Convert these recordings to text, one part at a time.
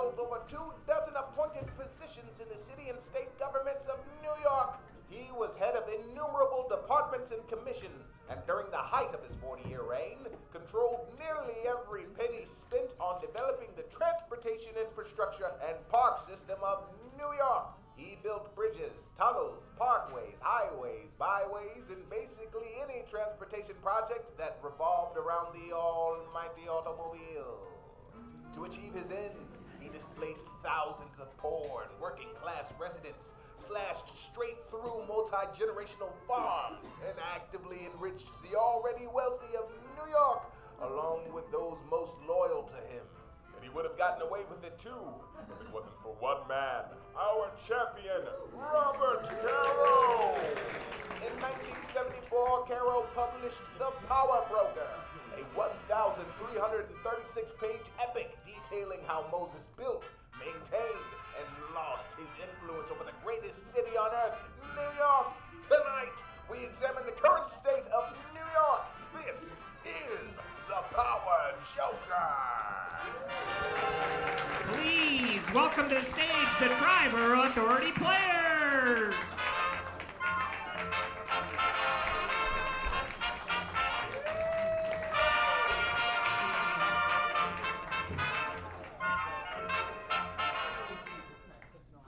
held over 24 appointed positions in the city and state governments of New York. He was head of innumerable departments and commissions, and during the height of his 40-year reign, controlled nearly every penny spent on developing the transportation infrastructure and park system of New York. He built bridges, tunnels, parkways, highways, byways, and basically any transportation project that revolved around the almighty automobile. To achieve his ends, he displaced thousands of poor and working-class residents, slashed straight through multi-generational farms, and actively enriched the already wealthy of New York, along with those most loyal to him. And he would have gotten away with it too, if it wasn't for one man, our champion, Robert Caro. In 1974, Caro published The Power Broker, a 1,336-page epic detailing how Moses built, maintained, and lost his influence over the greatest city on earth, New York. Tonight, we examine the current state of New York. This is The Power Joker. Please welcome to the stage the Triborough Authority players.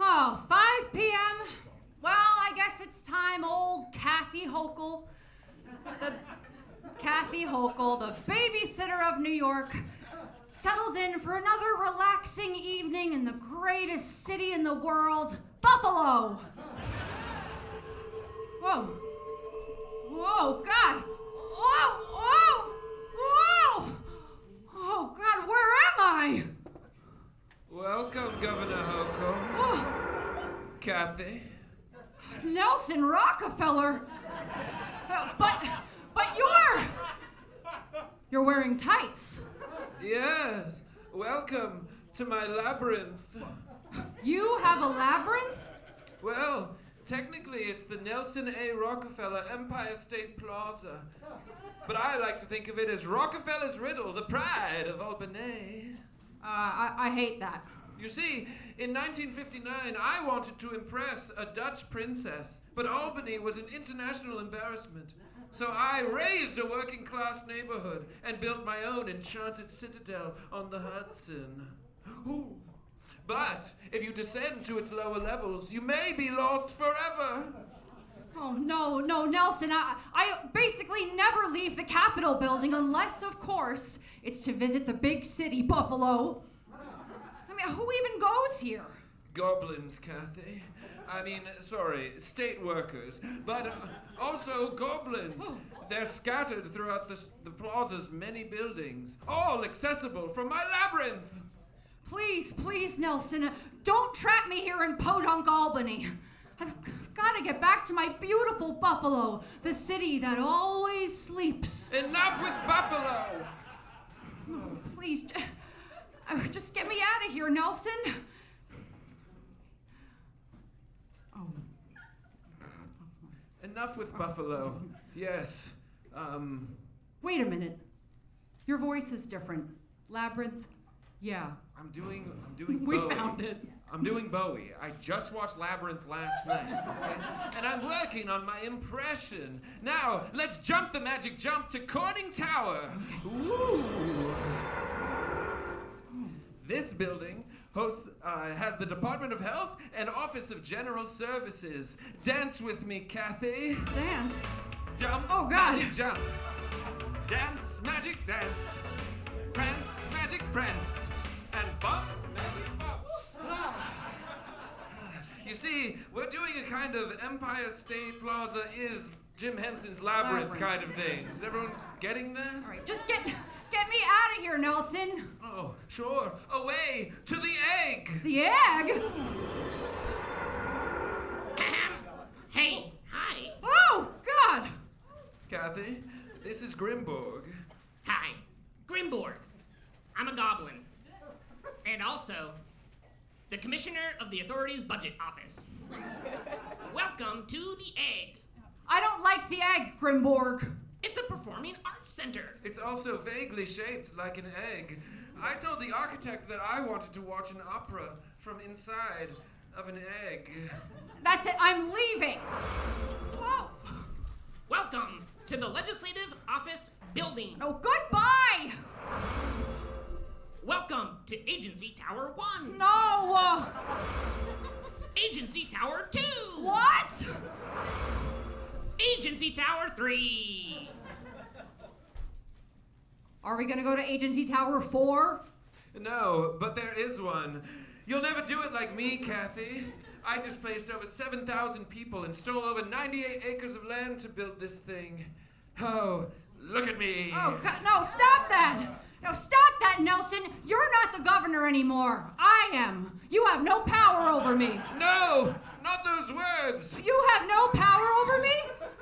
Oh, 5 p.m. Well, I guess it's time old Kathy Hochul, the babysitter of New York, settles in for another relaxing evening in the greatest city in the world, Buffalo. Whoa. Whoa, God. Whoa, whoa, whoa. Oh, God, where am I? Welcome, Governor Hochul. Oh, Kathy. Nelson Rockefeller. But you're wearing tights. Yes, welcome to my labyrinth. You have a labyrinth? Well, technically it's the Nelson A. Rockefeller Empire State Plaza. But I like to think of it as Rockefeller's Riddle, the pride of Albany. I hate that. You see, in 1959, I wanted to impress a Dutch princess, but Albany was an international embarrassment. So I raised a working-class neighborhood and built my own enchanted citadel on the Hudson. Ooh. But if you descend to its lower levels, you may be lost forever. Oh, no, Nelson. I basically never leave the Capitol building unless, of course, it's to visit the big city, Buffalo. I mean, who even goes here? Goblins, Kathy. State workers. But also goblins. They're scattered throughout the plaza's many buildings, all accessible from my labyrinth. Please, Nelson, don't trap me here in Podunk, Albany. I've got to get back to my beautiful Buffalo, the city that always sleeps. Enough with Buffalo! Please, just get me out of here, Nelson. Oh. Enough with Buffalo. Yes. Wait a minute. Your voice is different. Labyrinth? Yeah. I'm doing We Bowie. found it. I'm doing Bowie. I just watched Labyrinth last night, okay? And I'm working on my impression. Now, let's jump the magic jump to Corning Tower. Ooh. This building has the Department of Health and Office of General Services. Dance with me, Kathy. Dance? Jump. Oh, God. Magic jump. Dance, magic dance. Prance, magic prance. And bump, magic bump. You see, we're doing a kind of Empire State Plaza is Jim Henson's Labyrinth kind of thing. Is everyone getting that? All right, just get me out of here, Nelson. Oh, sure. Away to the egg. The egg? Hey, hi. Oh, God. Kathy, this is Grimborg. Hi, Grimborg. I'm a goblin. And also, the Commissioner of the Authority's Budget Office. Welcome to the Egg. I don't like the egg, Grimborg. It's a performing arts center. It's also vaguely shaped like an egg. I told the architect that I wanted to watch an opera from inside of an egg. That's it, I'm leaving. Whoa. Welcome to the Legislative Office Building. Oh, goodbye. Welcome to Agency Tower 1. No. Agency Tower 2. What? Agency Tower 3. Are we gonna go to Agency Tower 4? No, but there is one. You'll never do it like me, Kathy. I displaced over 7,000 people and stole over 98 acres of land to build this thing. Oh, look at me. Oh, God, no, stop that. No, stop that, Nelson. You're not the governor anymore. I am. You have no power over me. No, not those words. You have no power over me?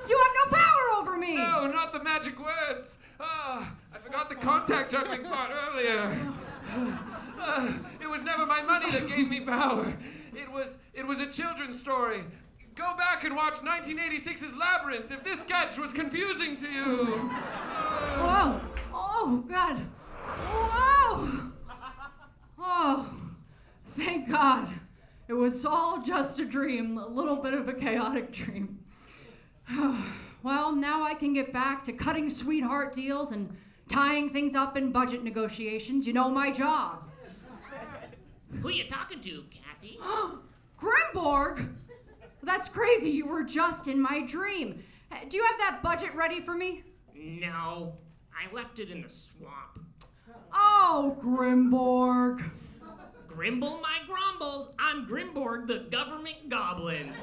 You have no power over me. No, not the magic words. I forgot the contact juggling part earlier. It was never my money that gave me power. It was a children's story. Go back and watch 1986's Labyrinth if this sketch was confusing to you. Whoa. Oh, God. Whoa. Oh, thank God. It was all just a dream, a little bit of a chaotic dream. Well, now I can get back to cutting sweetheart deals and tying things up in budget negotiations. You know my job. Who you talking to, Kathy? Grimborg? That's crazy. You were just in my dream. Do you have that budget ready for me? No, I left it in the swamp. Oh, Grimborg. Grimble my grumbles, I'm Grimborg the government goblin.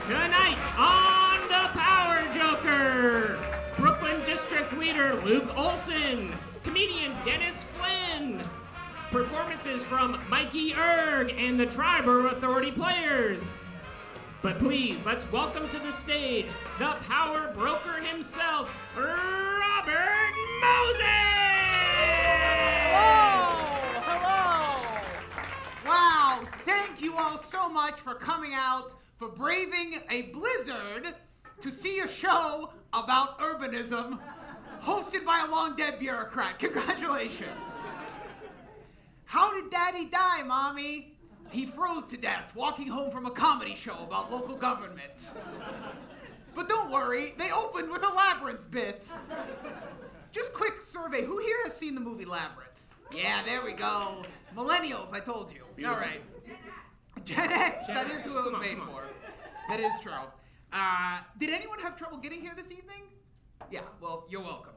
Tonight on The Power Joker, Brooklyn District Leader Luke Ohlson, comedian Dennis Flynn, performances from Mikey Erg and the Triborough Authority players. But please, let's welcome to the stage the power broker himself, Robert Moses! Hello! Wow, thank you all so much for coming out, for braving a blizzard to see a show about urbanism hosted by a long-dead bureaucrat. Congratulations. How did Daddy die, Mommy? He froze to death walking home from a comedy show about local government. But don't worry, they opened with a Labyrinth bit. Just quick survey, who here has seen the movie Labyrinth? Yeah, there we go. Millennials, I told you. Beautiful. All right. Gen X, that is who it was made for. That is true. Did anyone have trouble getting here this evening? Yeah, well, you're welcome.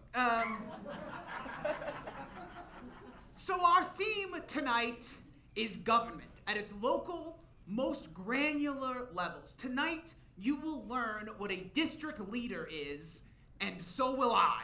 So our theme tonight is government at its local, most granular levels. Tonight, you will learn what a district leader is, and so will I.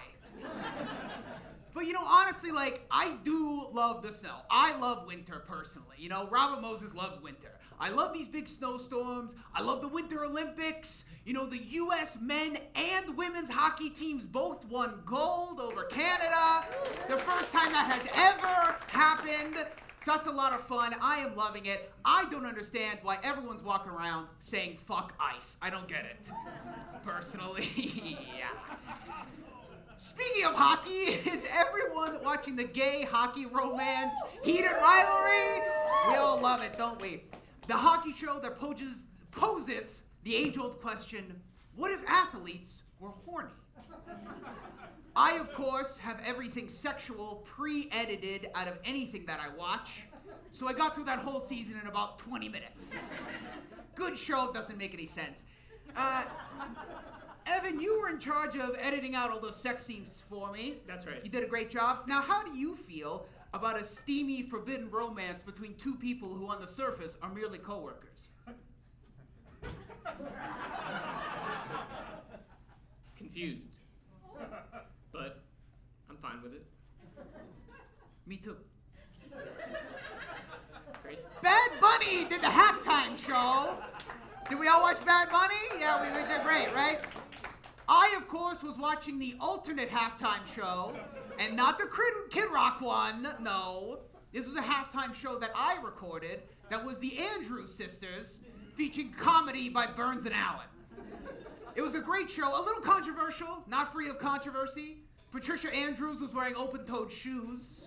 But honestly, I do love the snow. I love winter personally. Robert Moses loves winter. I love these big snowstorms. I love the Winter Olympics. The U.S. men and women's hockey teams both won gold over Canada. The first time that has ever happened. So that's a lot of fun. I am loving it. I don't understand why everyone's walking around saying fuck ice. I don't get it. Personally, yeah. Speaking of hockey, is everyone watching the gay hockey romance Heated Rivalry? We all love it, don't we? The hockey show that poses the age-old question, what if athletes were horny? I, of course, have everything sexual pre-edited out of anything that I watch, so I got through that whole season in about 20 minutes. Good show, doesn't make any sense. Evan, you were in charge of editing out all those sex scenes for me. That's right. You did a great job. Now, how do you feel about a steamy, forbidden romance between two people who on the surface are merely coworkers? Confused. But I'm fine with it. Me too. Great. Bad Bunny did the halftime show. Did we all watch Bad Bunny? Yeah, we did great, right? I, of course, was watching the alternate halftime show, and not the Kid Rock one, no. This was a halftime show that I recorded that was the Andrews Sisters, featuring comedy by Burns and Allen. It was a great show. A little controversial, not free of controversy. Patricia Andrews was wearing open-toed shoes,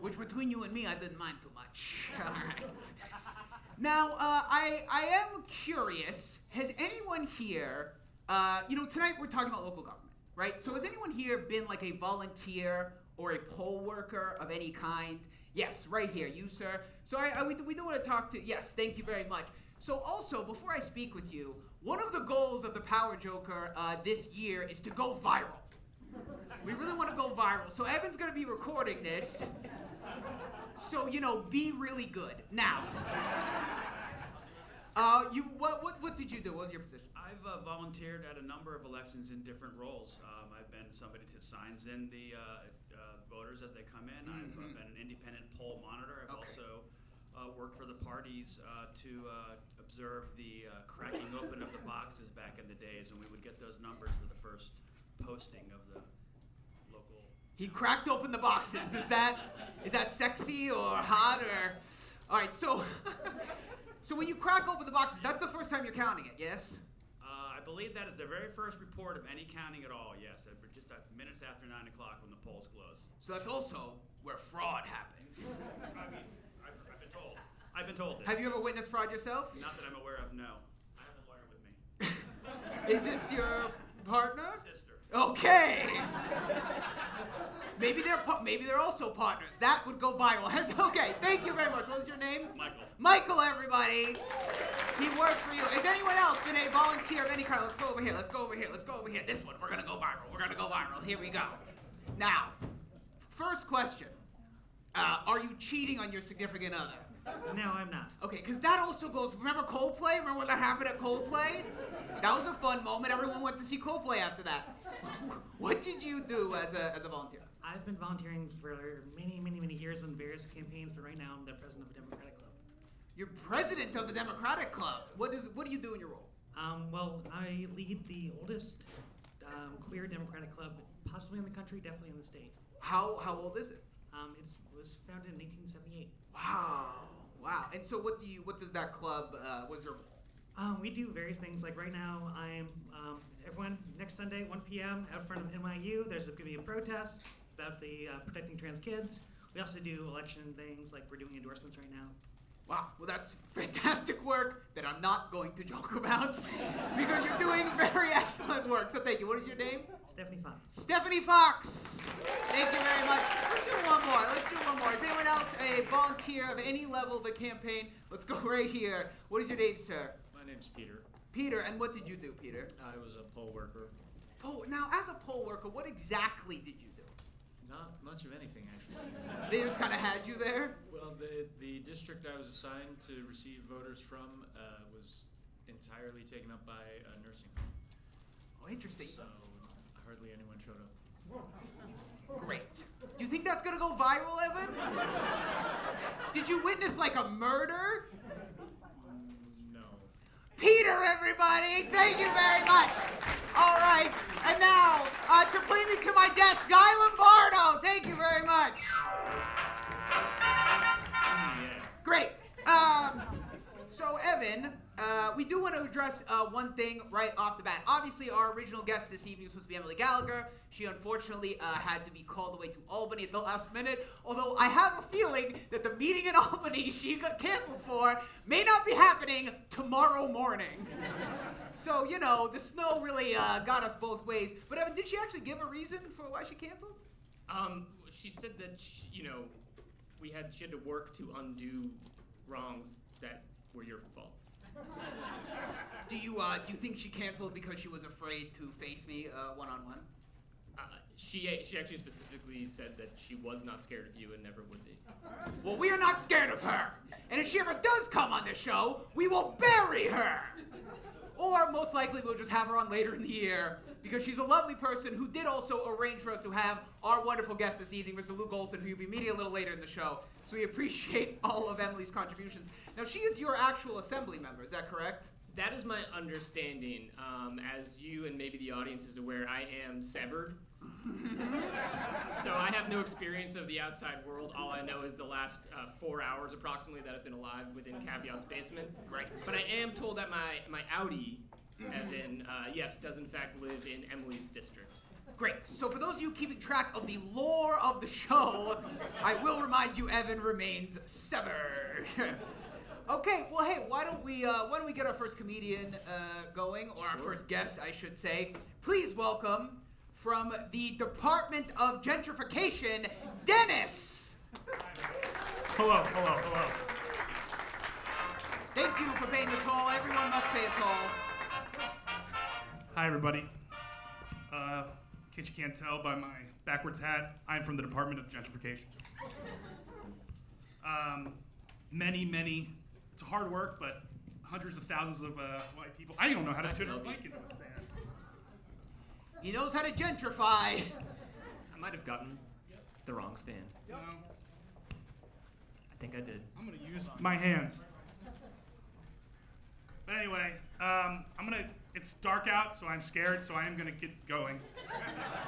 which between you and me, I didn't mind too much. All right. Now, I am curious, has anyone here, tonight we're talking about local government, right? So has anyone here been like a volunteer or a poll worker of any kind? Yes, right here, you, sir. So we do want to talk to, yes, thank you very much. So also, before I speak with you, one of the goals of the Power Joker this year is to go viral. We really want to go viral. So Evan's going to be recording this. So, be really good. Now, what did you do? What was your position? I've volunteered at a number of elections in different roles. I've been somebody that signs in the voters as they come in. I've been an independent poll monitor. I've also worked for the parties to observe the cracking open of the boxes back in the days when we would get those numbers for the first posting of the local. He cracked open the boxes. Is that sexy or hot or? All right, so when you crack open the boxes, that's the first time you're counting it, yes? I believe that is the very first report of any counting at all. Yes, just minutes after 9 o'clock when the polls close. So that's also where fraud happens. I mean, I've been told. I've been told this. Have you ever witnessed fraud yourself? Not that I'm aware of. No, I have a lawyer with me. Is this your partner? Sister. Okay. Maybe they're also partners. That would go viral. Okay, thank you very much. What was your name? Michael. Michael, everybody. He worked for you. Has anyone else been a volunteer of any kind? Let's go over here. Let's go over here. Let's go over here. This one. We're gonna go viral. We're gonna go viral. Here we go. Now, first question. Are you cheating on your significant other? No, I'm not. Okay, because that also goes, remember Coldplay? Remember when that happened at Coldplay? That was a fun moment. Everyone went to see Coldplay after that. What did you do as a volunteer? I've been volunteering for many, many, many years on various campaigns, but right now I'm the president of the Democratic Club. You're president of the Democratic Club. What do you do in your role? Well, I lead the oldest queer Democratic Club, possibly in the country, definitely in the state. How old is it? It was founded in 1878. Wow. And so what does that club, what's your role? We do various things. Like right now, I'm everyone next Sunday, 1 p.m. out front of NYU. There's going to be a protest about the protecting trans kids. We also do election things, like we're doing endorsements right now. Wow, well that's fantastic work that I'm not going to joke about because you're doing very excellent work. So thank you. What is your name? Stephanie Fox. Stephanie Fox. Thank you very much. Let's do one more. Is anyone else a volunteer of any level of a campaign? Let's go right here. What is your name, sir? My name's Peter. Peter, and what did you do, Peter? I was a poll worker. Oh, now as a poll worker, what exactly did you do? Not much of anything, actually. They just kind of had you there? Well, the district I was assigned to receive voters from was entirely taken up by a nursing home. Oh, interesting. So hardly anyone showed up. Great. Do you think that's gonna go viral, Evan? Did you witness like a murder? No. Peter, everybody! Thank you very much! All right, and now, to bring me to my desk, Guy Lombardo! Thank you very much! Yeah. Great. So, Evan, we do want to address one thing right off the bat. Obviously, our original guest this evening was supposed to be Emily Gallagher. She unfortunately had to be called away to Albany at the last minute, although I have a feeling that the meeting in Albany she got canceled for may not be happening tomorrow morning. So, the snow really got us both ways. But, Evan, did she actually give a reason for why she canceled? She said that, she had to work to undo wrongs that were your fault. Do you think she canceled because she was afraid to face me one-on-one? She actually specifically said that she was not scared of you and never would be. Well, we are not scared of her. And if she ever does come on this show, we will bury her. Or most likely we'll just have her on later in the year because she's a lovely person who did also arrange for us to have our wonderful guest this evening, Mr. Luke Ohlson, who you'll be meeting a little later in the show. So we appreciate all of Emily's contributions. Now, she is your actual assembly member, is that correct? That is my understanding. As you and maybe the audience is aware, I am severed. So I have no experience of the outside world. All I know is the last 4 hours approximately that I've been alive within Caveat's basement. Right. But I am told that my Audi Evan, yes, does in fact live in Emily's district. Great. So for those of you keeping track of the lore of the show, I will remind you Evan remains severed. Okay, well, hey, why don't we get our first comedian going, or our first guest, I should say. Please welcome, from the Department of Gentrification, Dennis. Hello. Thank you for paying the toll. Everyone must pay a toll. Hi, everybody. In case you can't tell by my backwards hat, I'm from the Department of Gentrification. Many, it's hard work, but hundreds of thousands of white people. I don't know how to turn a mic into a stand. He knows how to gentrify. I might have gotten the wrong stand. No, I think I did. I'm gonna use my hands. But anyway, it's dark out, so I'm scared, so I am gonna get going.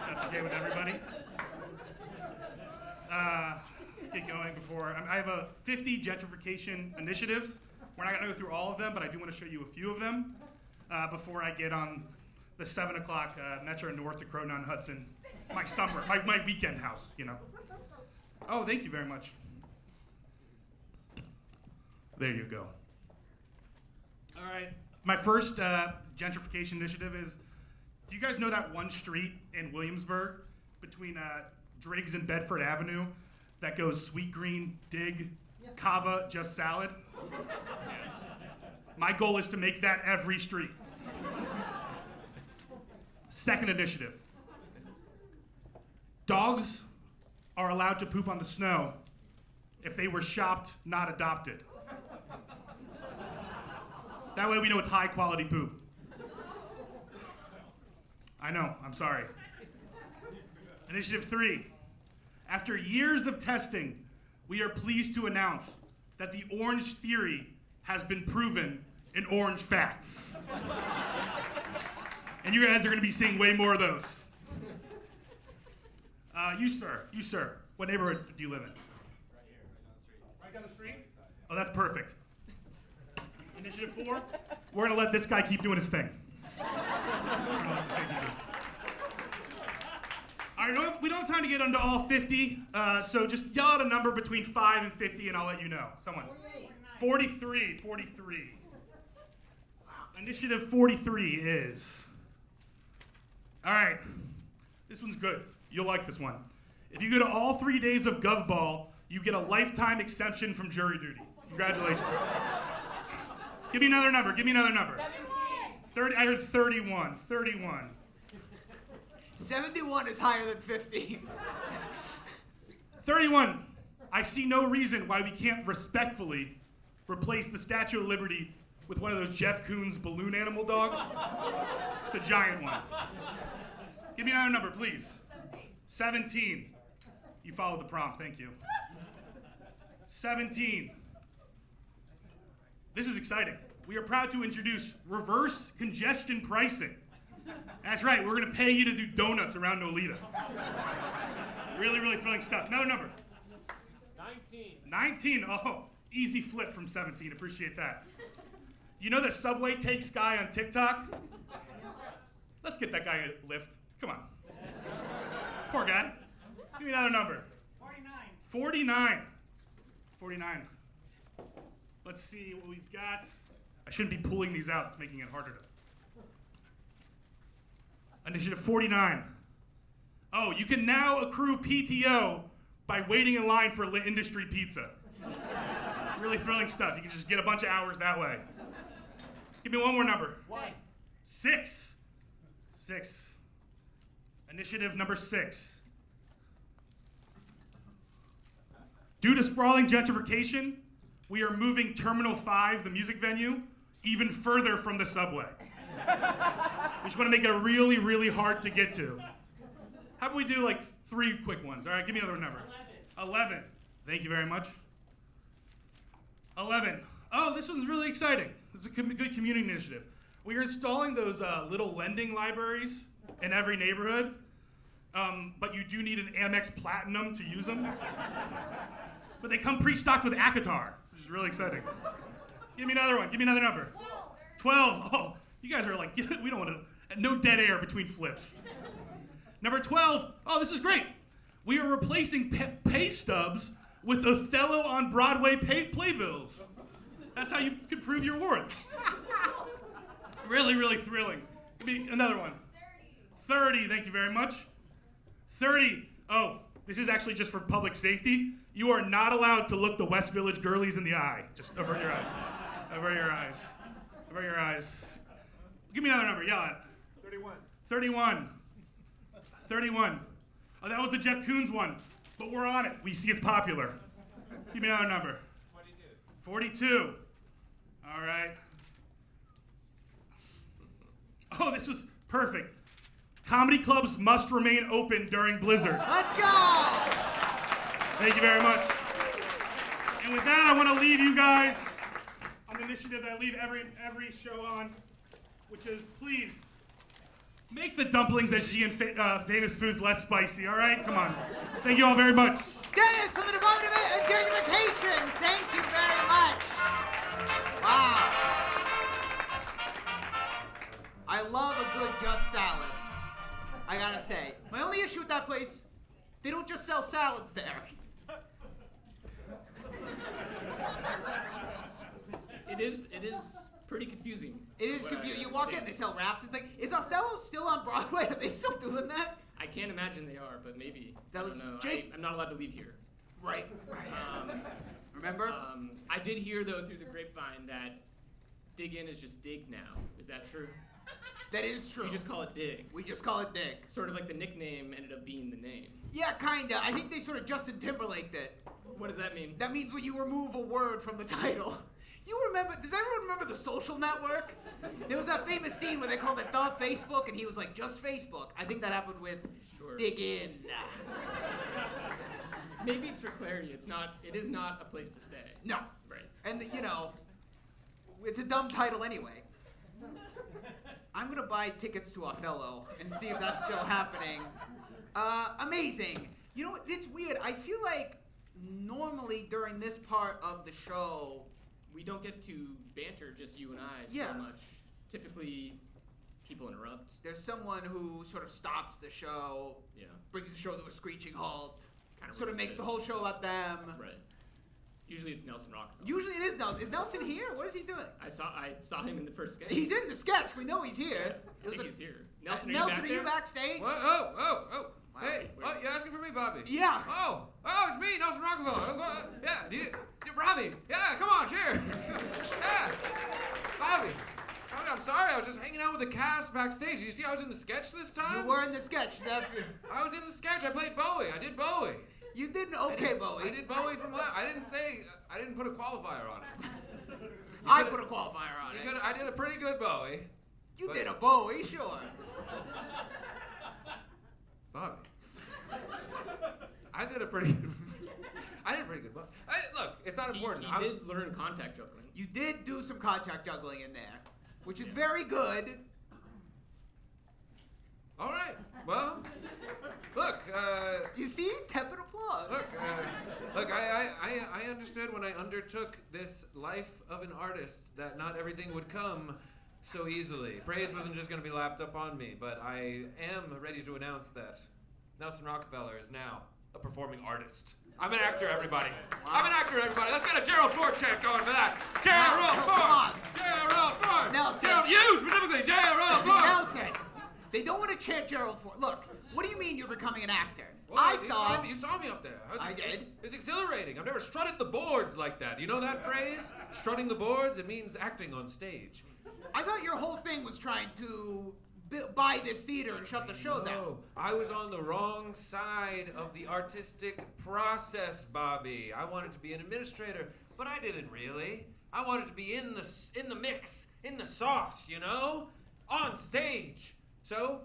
That's okay with everybody. Get going before, I have 50 gentrification initiatives. We're not gonna go through all of them, but I do wanna show you a few of them before I get on the 7 o'clock Metro North to Croton on Hudson, my weekend house, you know. Oh, thank you very much. There you go. All right, my first gentrification initiative is, do you guys know that one street in Williamsburg between Driggs and Bedford Avenue that goes Sweet Green, Dig, Cava, just salad? My goal is to make that every street. Second initiative. Dogs are allowed to poop on the snow if they were shopped, not adopted. That way we know it's high quality poop. I know, I'm sorry. Initiative 3. After years of testing, we are pleased to announce that the orange theory has been proven an orange fact. And you guys are gonna be seeing way more of those. You sir, what neighborhood do you live in? Right here, Right down the street? Oh, that's perfect. Initiative 4, we're gonna let this guy keep doing his thing. All right, we don't have time to get into all 50, so just yell out a number between 5 and 50 and I'll let you know. Someone. 43. Initiative 43 is, all right, this one's good. You'll like this one. If you go to all 3 days of GovBall, you get a lifetime exemption from jury duty. Congratulations. Give me another number. 17. 30. I heard 31. 71 is higher than 50. 31. I see no reason why we can't respectfully replace the Statue of Liberty with one of those Jeff Koons balloon animal dogs. Just a giant one. Give me another number, please. 17. You followed the prompt, thank you. 17. This is exciting. We are proud to introduce reverse congestion pricing. That's right, we're gonna pay you to do donuts around Nolita. Really thrilling stuff. Another number. 19, oh, easy flip from 17, appreciate that. You know that Subway takes guy on TikTok? Let's get that guy a lift, come on. Poor guy. Give me another number. 49. Let's see what we've got. I shouldn't be pulling these out, it's making it harder to. Initiative 49. Oh, you can now accrue PTO by waiting in line for Industry Pizza. Really thrilling stuff. You can just get a bunch of hours that way. Give me one more number. 6. Initiative number 6. Due to sprawling gentrification, we are moving Terminal 5, the music venue, even further from the subway. We just want to make it really hard to get to. How about we do like 3 quick ones? All right, give me another number. 11. Thank you very much. 11. Oh, this one's really exciting. It's a good community initiative. We are installing those little lending libraries in every neighborhood, but you do need an Amex Platinum to use them. But they come pre-stocked with Akatar, which is really exciting. Give me another one. Give me another number. 12. Oh, You guys are like, we don't want to, no dead air between flips. Number 12, oh, this is great. We are replacing pay stubs with Othello on Broadway playbills. That's how you can prove your worth. Really, really thrilling. Give me another one. 30, thank you very much. 30, oh, this is actually just for public safety. You are not allowed to look the West Village girlies in the eye. Just avert your eyes. Avert your eyes. Avert your eyes. Give me another number, yell it. 31. 31. 31. Oh, that was the Jeff Koons one, but we're on it. We see it's popular. Give me another number. 42. 42. All right. Oh, this is perfect. Comedy clubs must remain open during blizzards. Let's go! Thank you very much. And with that, I want to leave you guys on the initiative that I leave every show on, which is please make the dumplings at Xi'an Famous Foods less spicy, all right? Come on. Thank you all very much. Dennis from the Department of Gentrification, thank you very much. Wow. I love a good just salad, I gotta say. My only issue with that place, they don't just sell salads there. It is pretty confusing. It is confusing. You walk in, they sell wraps and things. Is Othello still on Broadway? Are they still doing that? I can't imagine they are, but maybe. That I was don't know. Jake. I'm not allowed to leave here. Right. Remember? I did hear, though, through the grapevine that dig in is just dig now. Is that true? That is true. You just call it dig. We just call it dig. Sort of like the nickname ended up being the name. Yeah, kinda. I think they sort of Justin Timberlaked it. What does that mean? That means when you remove a word from the title. You remember, does everyone remember The Social Network? There was that famous scene where they called it The Facebook, and he was like, just Facebook. I think that happened with Dig In. Maybe it's for clarity. It is not a place to stay. No. Right. And, you know, it's a dumb title anyway. I'm going to buy tickets to Othello and see if that's still happening. Amazing. You know what? It's weird. I feel like normally during this part of the show, we don't get to banter, just you and I, Yeah. so much. Typically, people interrupt. there's someone who sort of stops the show, Yeah. brings the show to a screeching halt, Kind of sort of ruins makes it. the whole show about them. Right. Usually it's Nelson Rockefeller. Usually it is Nelson. Is Nelson here? What is he doing? I saw him in the first sketch. He's in the sketch. We know he's here. I think he's here. Nelson, Nelson, are you back there? backstage? What? Oh. Wow. Hey, what? You asking for me, Bobby? Yeah. Oh, it's me, Nelson Rockefeller. Yeah, Robbie. Yeah, come on, cheers. Yeah, Bobby. I'm sorry, I was just hanging out with the cast backstage. You see, I was in the sketch this time? You were in the sketch. I was in the sketch. I played Bowie. I did Bowie. You did an okay Bowie. I did Bowie from last. I didn't put a qualifier on it. I put a qualifier on it. I did a pretty good Bowie. You did a Bowie, sure. Bobby. I did a pretty good Bowie. Look, it's not important. He did learn contact juggling. You did do some contact juggling in there, which is very good. All right. Well, look. You see? Tepid applause. Look. I understood when I undertook this life of an artist that not everything would come so easily. Praise wasn't just going to be lapped up on me, but I am ready to announce that Nelson Rockefeller is now a performing artist. I'm an actor, everybody. Wow. I'm an actor, everybody. Let's get a Gerald Forde chant going for that. Gerald Forde. Gerald Forde. Nelson. You specifically, Gerald Forde. Nelson. They don't want to chant Gerald Forde. Look, what do you mean you're becoming an actor? Well, you saw me up there. I did. It's exhilarating. I've never strutted the boards like that. Do you know that phrase? Strutting the boards? It means acting on stage. I thought your whole thing was trying to buy this theater and shut the show down. I was on the wrong side of the artistic process, Bobby. I wanted to be an administrator, but I didn't really. I wanted to be in the mix, in the sauce, you know? On stage. So,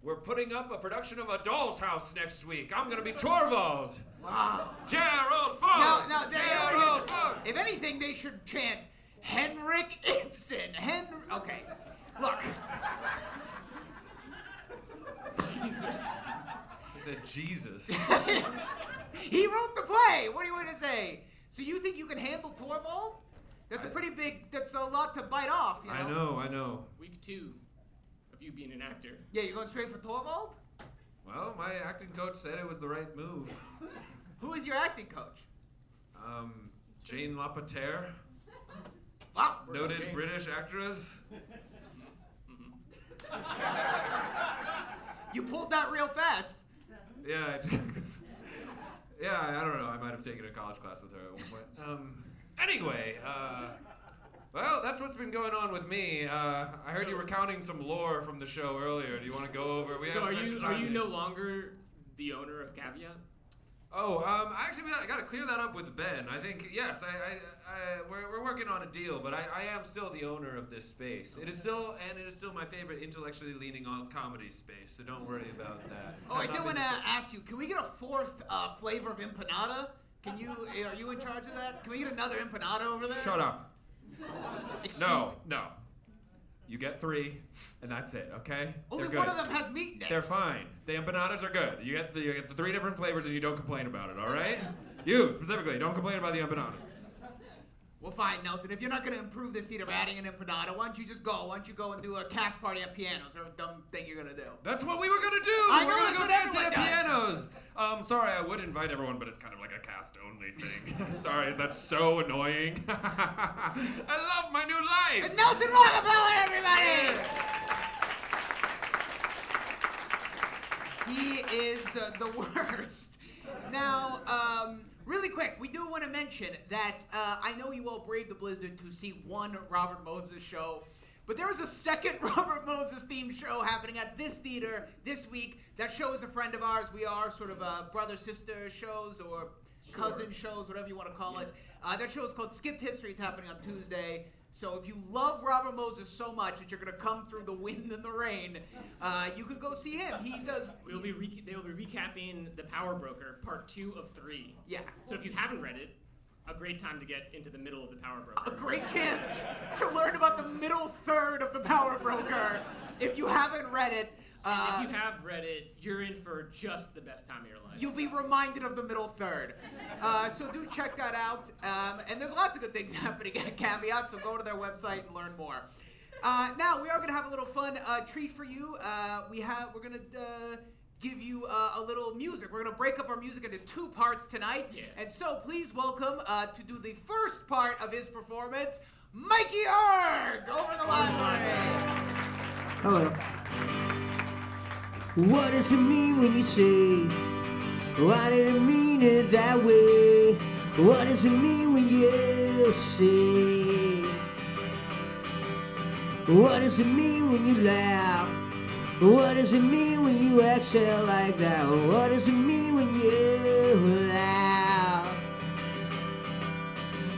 we're putting up a production of A Doll's House next week. I'm gonna be Torvald. Wow. Gerald Forde. No, Gerald Forde. If anything, they should chant Henrik Ibsen. Okay, look. Jesus. He said Jesus. He wrote the play. What do you want to say? So you think you can handle Torvald? That's a pretty big, that's a lot to bite off, you know? I know. Week 2 of you being an actor. Yeah, you're going straight for Torvald? Well, my acting coach said it was the right move. Who is your acting coach? Jane Lapatere, Wow. noted British actress. You pulled that real fast. Yeah, yeah, I don't know. I might have taken a college class with her at one point. Anyway, well, that's what's been going on with me. I heard you were recounting some lore from the show earlier. Do you want to go over? We So have some extra time are you here. no longer the owner of Caveat? Oh, actually, I got to clear that up with Ben. I think yes, we're working on a deal, but I am still the owner of this space. It is still my favorite intellectually leaning on comedy space. So don't worry about that. Oh, I did want to ask you, can we get a 4th flavor of empanada? Are you in charge of that? Can we get another empanada over there? Shut up. Excuse No. me. You get 3, and that's it. Okay? Only They're one good. of them has meat in it. They're fine. The empanadas are good. You get the 3 different flavors, and you don't complain about it. All right? You specifically don't complain about the empanadas. Well, fine, Nelson. If you're not going to improve this seat of adding an empanada, why don't you just go? Why don't you go and do a cast party at pianos, or a dumb thing you're going to do? That's what we were gonna do. I know, We're gonna that's go what dance at everyone pianos. Sorry, I would invite everyone, but it's kind of like a cast-only thing. Sorry, that's so annoying. I love my new life. And Nelson Rockefeller, everybody! He is the worst. Now, really quick, we do want to mention that I know you all braved the blizzard to see one Robert Moses show, but there was a second Robert Moses themed show happening at this theater this week. That show is a friend of ours. We are sort of brother-sister shows or cousin shows, whatever you want to call it. That show is called Skipped History. It's happening on Tuesday. So if you love Robert Moses so much that you're going to come through the wind and the rain, you could go see him. He does... They will be recapping The Power Broker, part 2 of 3. Yeah. So if you haven't read it, a great time to get into the middle of The Power Broker. A great chance to learn about the middle third of The Power Broker if you haven't read it. If you have read it, you're in for just the best time of your life. You'll be reminded of the middle third. So do check that out. And there's lots of good things happening at Caveat, so go to their website and learn more. Now, we are going to have a little fun treat for you. We're going to give you a little music. We're going to break up our music into 2 parts tonight. Yeah. And so please welcome to do the first part of his performance, Mikey Erg, over in the library. Hello. What does it mean when you say, oh, I didn't mean it that way? What does it mean when you say, what does it mean when you laugh? What does it mean when you exhale like that? What does it mean when you laugh?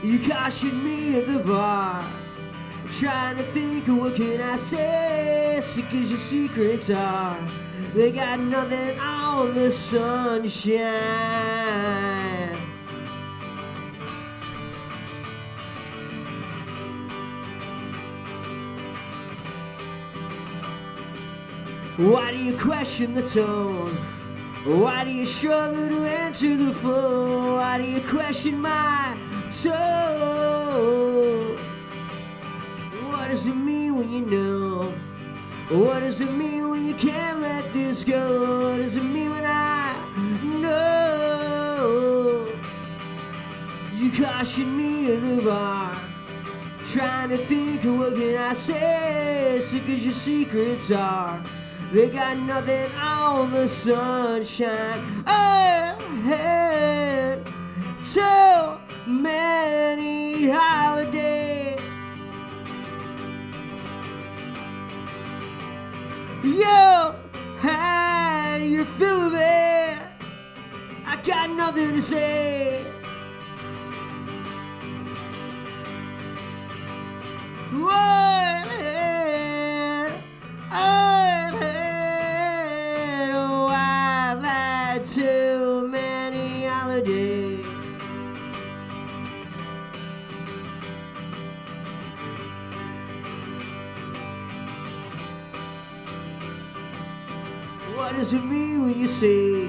You cautioned me at the bar, trying to think of what can I say, sick as your secrets are. They got nothing on the sunshine. Why do you question the tone? Why do you struggle to answer the phone? Why do you question my tone? What does it mean when you know? What does it mean when you can't let this go? What does it mean when I know? You cautioned me at the bar, trying to think of what can I say, sick as your secrets are. They got nothing on the sunshine. I had so many holidays. You had your fill of it. I got nothing to say. I've had too many holidays. What does it mean when you say,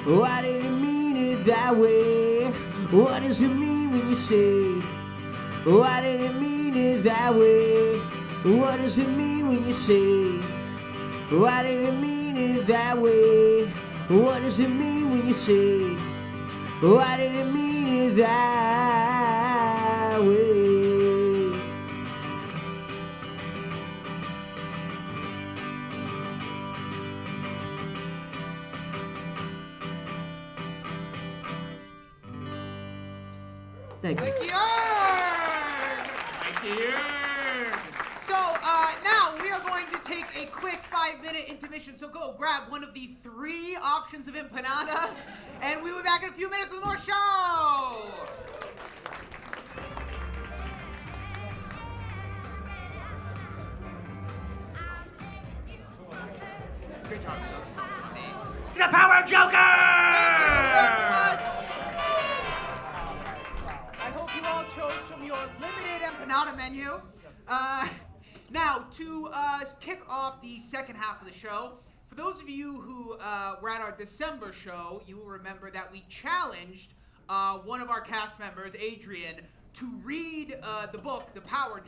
oh, I didn't mean it that way? What does it mean when you say, Oh, I didn't mean it that way. What does it mean when you say, oh, I didn't mean it that way? What does it mean when you say, oh, I didn't mean it that way? Thank you. Mikey Erg! Mikey Erg! So now we are going to take a quick 5-minute intermission. So go grab one of the 3 options of empanada, and we'll be back in a few minutes with more show. Great job. The Power Joker! I hope you all chose from your limited empanada menu. Now, to kick off the second half of the show, for those of you who were at our December show, you will remember that we challenged one of our cast members, Adrienne, to read the book, The Power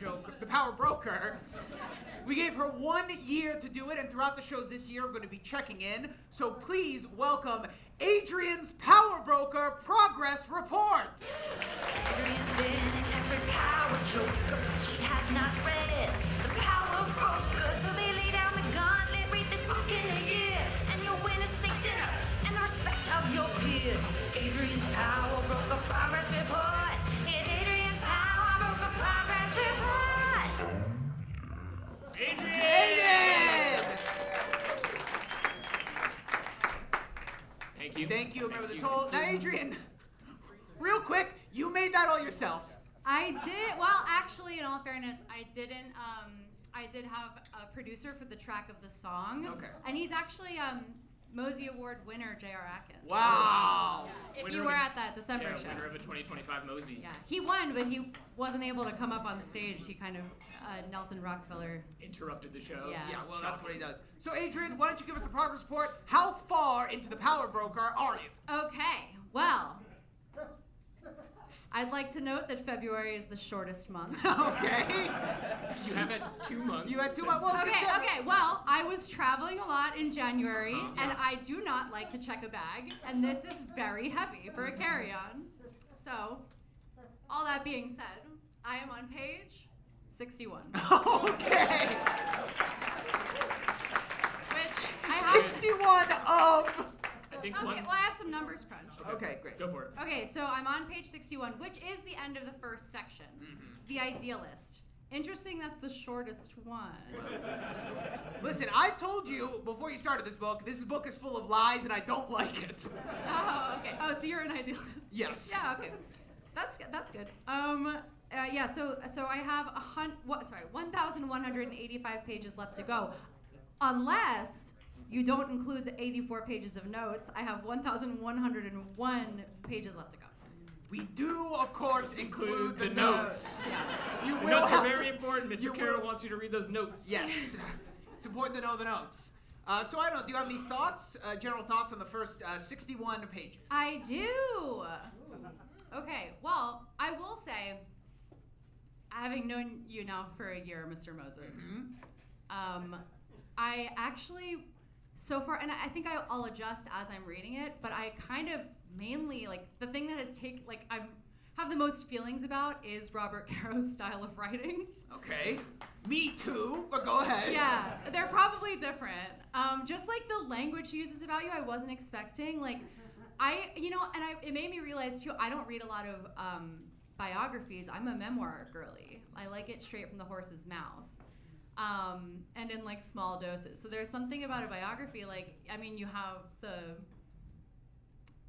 Broker. We gave her 1 year to do it, and throughout the shows this year, we're going to be checking in. So please welcome Adrienne's Power Broker Progress Report. Adrienne's been in every power joker. She has not read The Power Broker, so they lay down the gauntlet, read this book in a year, and you'll win a steak dinner and the respect of your peers. It's Adrienne's Power Broker Progress Report. It's Adrienne's Power Broker Progress Report. Adrienne! Thank you. Thank you. Remember the toll. Now, Adrienne, real quick, you made that all yourself. I did. Well, actually, in all fairness, I didn't. I did have a producer for the track of the song. Okay. And he's actually Mosey Award winner J.R. Atkins. Wow. Yeah, if Winner you of were the- at that December show. Winner of a 2025 Mosey. Yeah, he won, but he wasn't able to come up on stage. He kind of Nelson Rockefeller. Interrupted the show. Yeah. Yeah, well, that's what he does. So, Adrienne, why don't you give us the progress report? How far into the Power Broker are you? Okay, well, I'd like to note that February is the shortest month. Okay. You have had 2 months. You had 2 since- months. Well, Okay, well, I was traveling a lot in January, and I do not like to check a bag, and this is very heavy for a carry-on. So, all that being said, I am on page 61. Okay. Which I have, 61 of. I think okay, one. well, I have some numbers crunched. Okay, great. Go for it. Okay, so I'm on page 61, which is the end of the first section. The Idealist. Interesting, that's the shortest one. Listen, I told you before you started this book is full of lies, and I don't like it. Oh, okay. Oh, so you're an idealist. Yes. Yeah, okay. That's good. Yeah, so I have 1,185 pages left to go. Unless you don't include the 84 pages of notes, I have 1,101 pages left to go. We do, of course, include the notes. You The will notes are have very important. Mr. you Carroll will- wants you to read those notes. Yes. It's important to know the notes. So I don't know, do you have any thoughts, general thoughts on the first 61 pages? I do. Okay, well, I will say, having known you now for a year, Mr. Moses, I actually, so far, and I think I'll adjust as I'm reading it, but I kind of mainly, the thing that has taken, I have the most feelings about is Robert Caro's style of writing. Okay. Me too, but go ahead. Yeah, they're probably different. Just the language he uses about you, I wasn't expecting. It made me realize too, I don't read a lot of biographies. I'm a memoir girly. I like it straight from the horse's mouth. And in small doses. So there's something about a biography, you have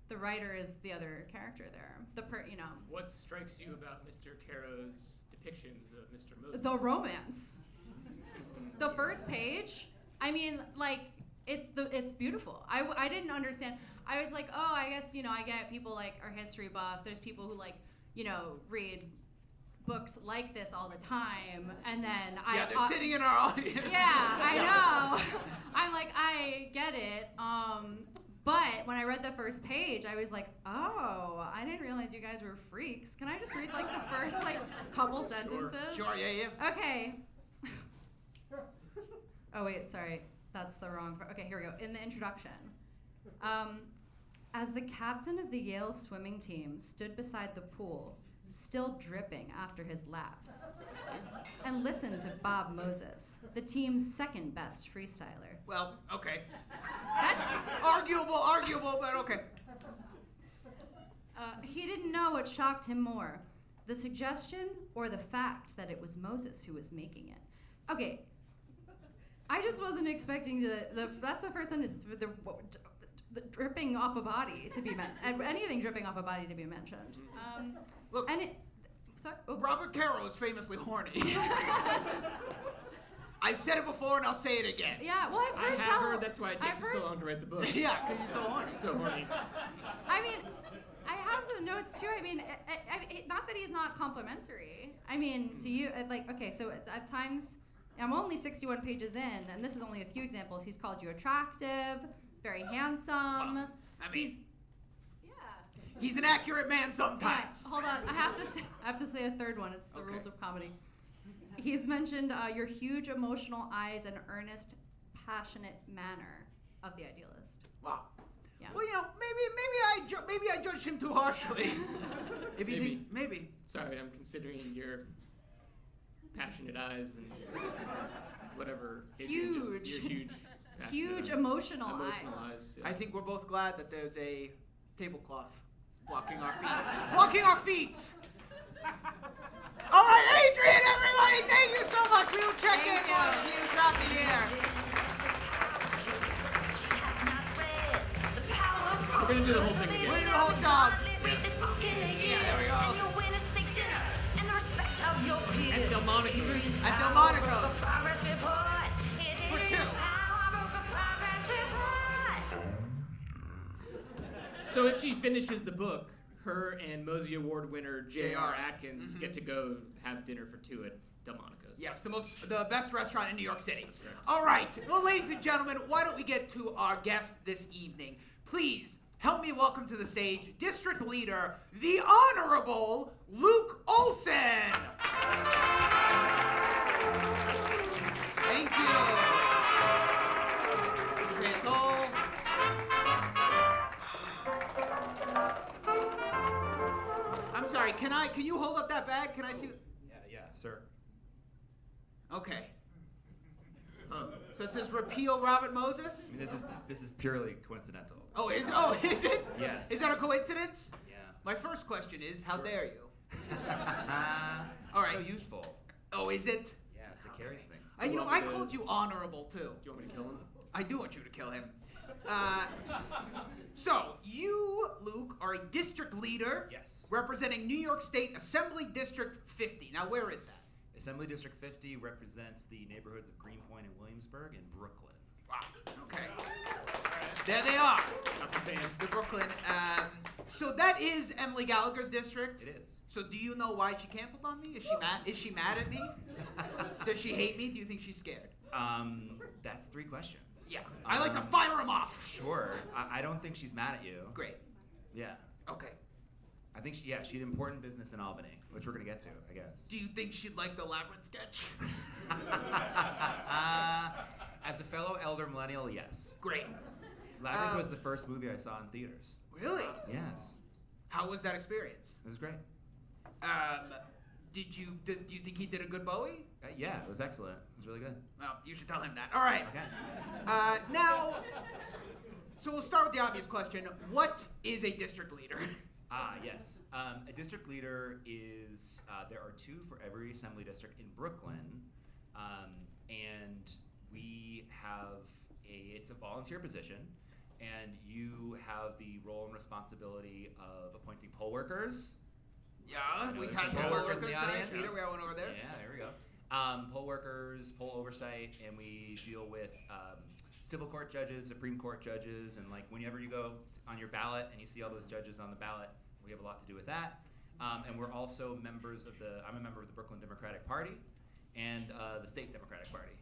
the writer is the other character there. What strikes you about Mr. Caro's depictions of Mr. Moses? The romance. The first page, it's beautiful. I didn't understand. I was like, oh, I guess, I get people are history buffs. There's people who read books like this all the time. And then they're sitting in our audience. Yeah, I know. I'm like, I get it. But when I read the first page, I was like, oh, I didn't realize you guys were freaks. Can I just read like the first like couple sentences? Sure, yeah. Okay. Oh wait, sorry. That's the wrong. Okay, here we go. In the introduction. As the captain of the Yale swimming team stood beside the pool, still dripping after his laps, and listened to Bob Moses, the team's second best freestyler. Well, okay. That's Arguable, but okay. He didn't know what shocked him more, the suggestion or the fact that it was Moses who was making it. Okay, I just wasn't expecting that's the first sentence, the dripping off a body to be anything dripping off a body to be mentioned. Look, and it, sorry? Oh. Robert Caro is famously horny. I've said it before and I'll say it again. Yeah, well, I have heard that's why it takes him so long to write the book. Yeah, because he's so horny. So horny. I mean, I have some notes too. I mean, not that he's not complimentary. I mean, to you, okay, so at times, I'm only 61 pages in, and this is only a few examples. He's called you attractive, very handsome. Well, I mean, he's an accurate man sometimes. Yeah, hold on, I have to say a third one. It's the rules of comedy. He's mentioned your huge emotional eyes and earnest, passionate manner of the idealist. Wow. Yeah. Well, maybe I judged him too harshly. If you think, maybe. Sorry, I'm considering your passionate eyes and whatever. Huge emotional eyes. Yeah. I think we're both glad that there's a tablecloth blocking our feet. Blocking our feet! All right, Adrienne, everybody, thank you so much. We will check in on you throughout the year. We're going to do the whole thing again. We're going to do the whole song. Yeah, there we go. And you'll win a steak dinner and the respect of your peers. At Delmonico's. At Delmonico's. The progress report. For two. So if she finishes the book, her and Mosey Award winner J.R. Atkins get to go have dinner for two at Delmonico's. Yes, the best restaurant in New York City. That's correct. All right, well, ladies and gentlemen, why don't we get to our guest this evening? Please help me welcome to the stage District Leader, the Honorable Luke Ohlson. Thank you. I'm sorry, can you hold up that bag? Can I see? Yeah, sir. Okay. So it says repeal Robert Moses? I mean, this is purely coincidental. Oh, is it? Yes. Is that a coincidence? Yeah. My first question is, how dare you? All right. So useful. Oh, is it? Yes, it carries things. I called you honorable too. Do you want me to kill him? I do want you to kill him. So, you, Luke, are a district leader. Yes. Representing New York State Assembly District 50. Now, where is that? Assembly District 50 represents the neighborhoods of Greenpoint and Williamsburg and Brooklyn. Wow. Okay. There they are. That's my fans. The Brooklyn. So that is Emily Gallagher's district? It is. So do you know why she canceled on me? Is she mad at me? Does she hate me? Do you think she's scared? That's 3 questions. Yeah. I like to fire them off. Sure. I don't think she's mad at you. Great. Yeah. Okay. I think she had important business in Albany, which we're going to get to, I guess. Do you think she'd like the Labyrinth sketch? As a fellow elder millennial, yes. Great. Labyrinth was the first movie I saw in theaters. Really? Yes. How was that experience? It was great. Do you think he did a good Bowie? Yeah, it was excellent. It was really good. Well, you should tell him that. All right. Okay. Now, so we'll start with the obvious question. What is a district leader? Yes. A district leader is, there are 2 for every assembly district in Brooklyn, and we have it's a volunteer position, and you have the role and responsibility of appointing poll workers. Yeah, we had poll workers in the audience. We had one over there. Yeah, there we go. Poll workers, poll oversight, and we deal with civil court judges, Supreme Court judges, and like whenever you go on your ballot and you see all those judges on the ballot, we have a lot to do with that. And we're also members of I'm a member of the Brooklyn Democratic Party and the State Democratic Party.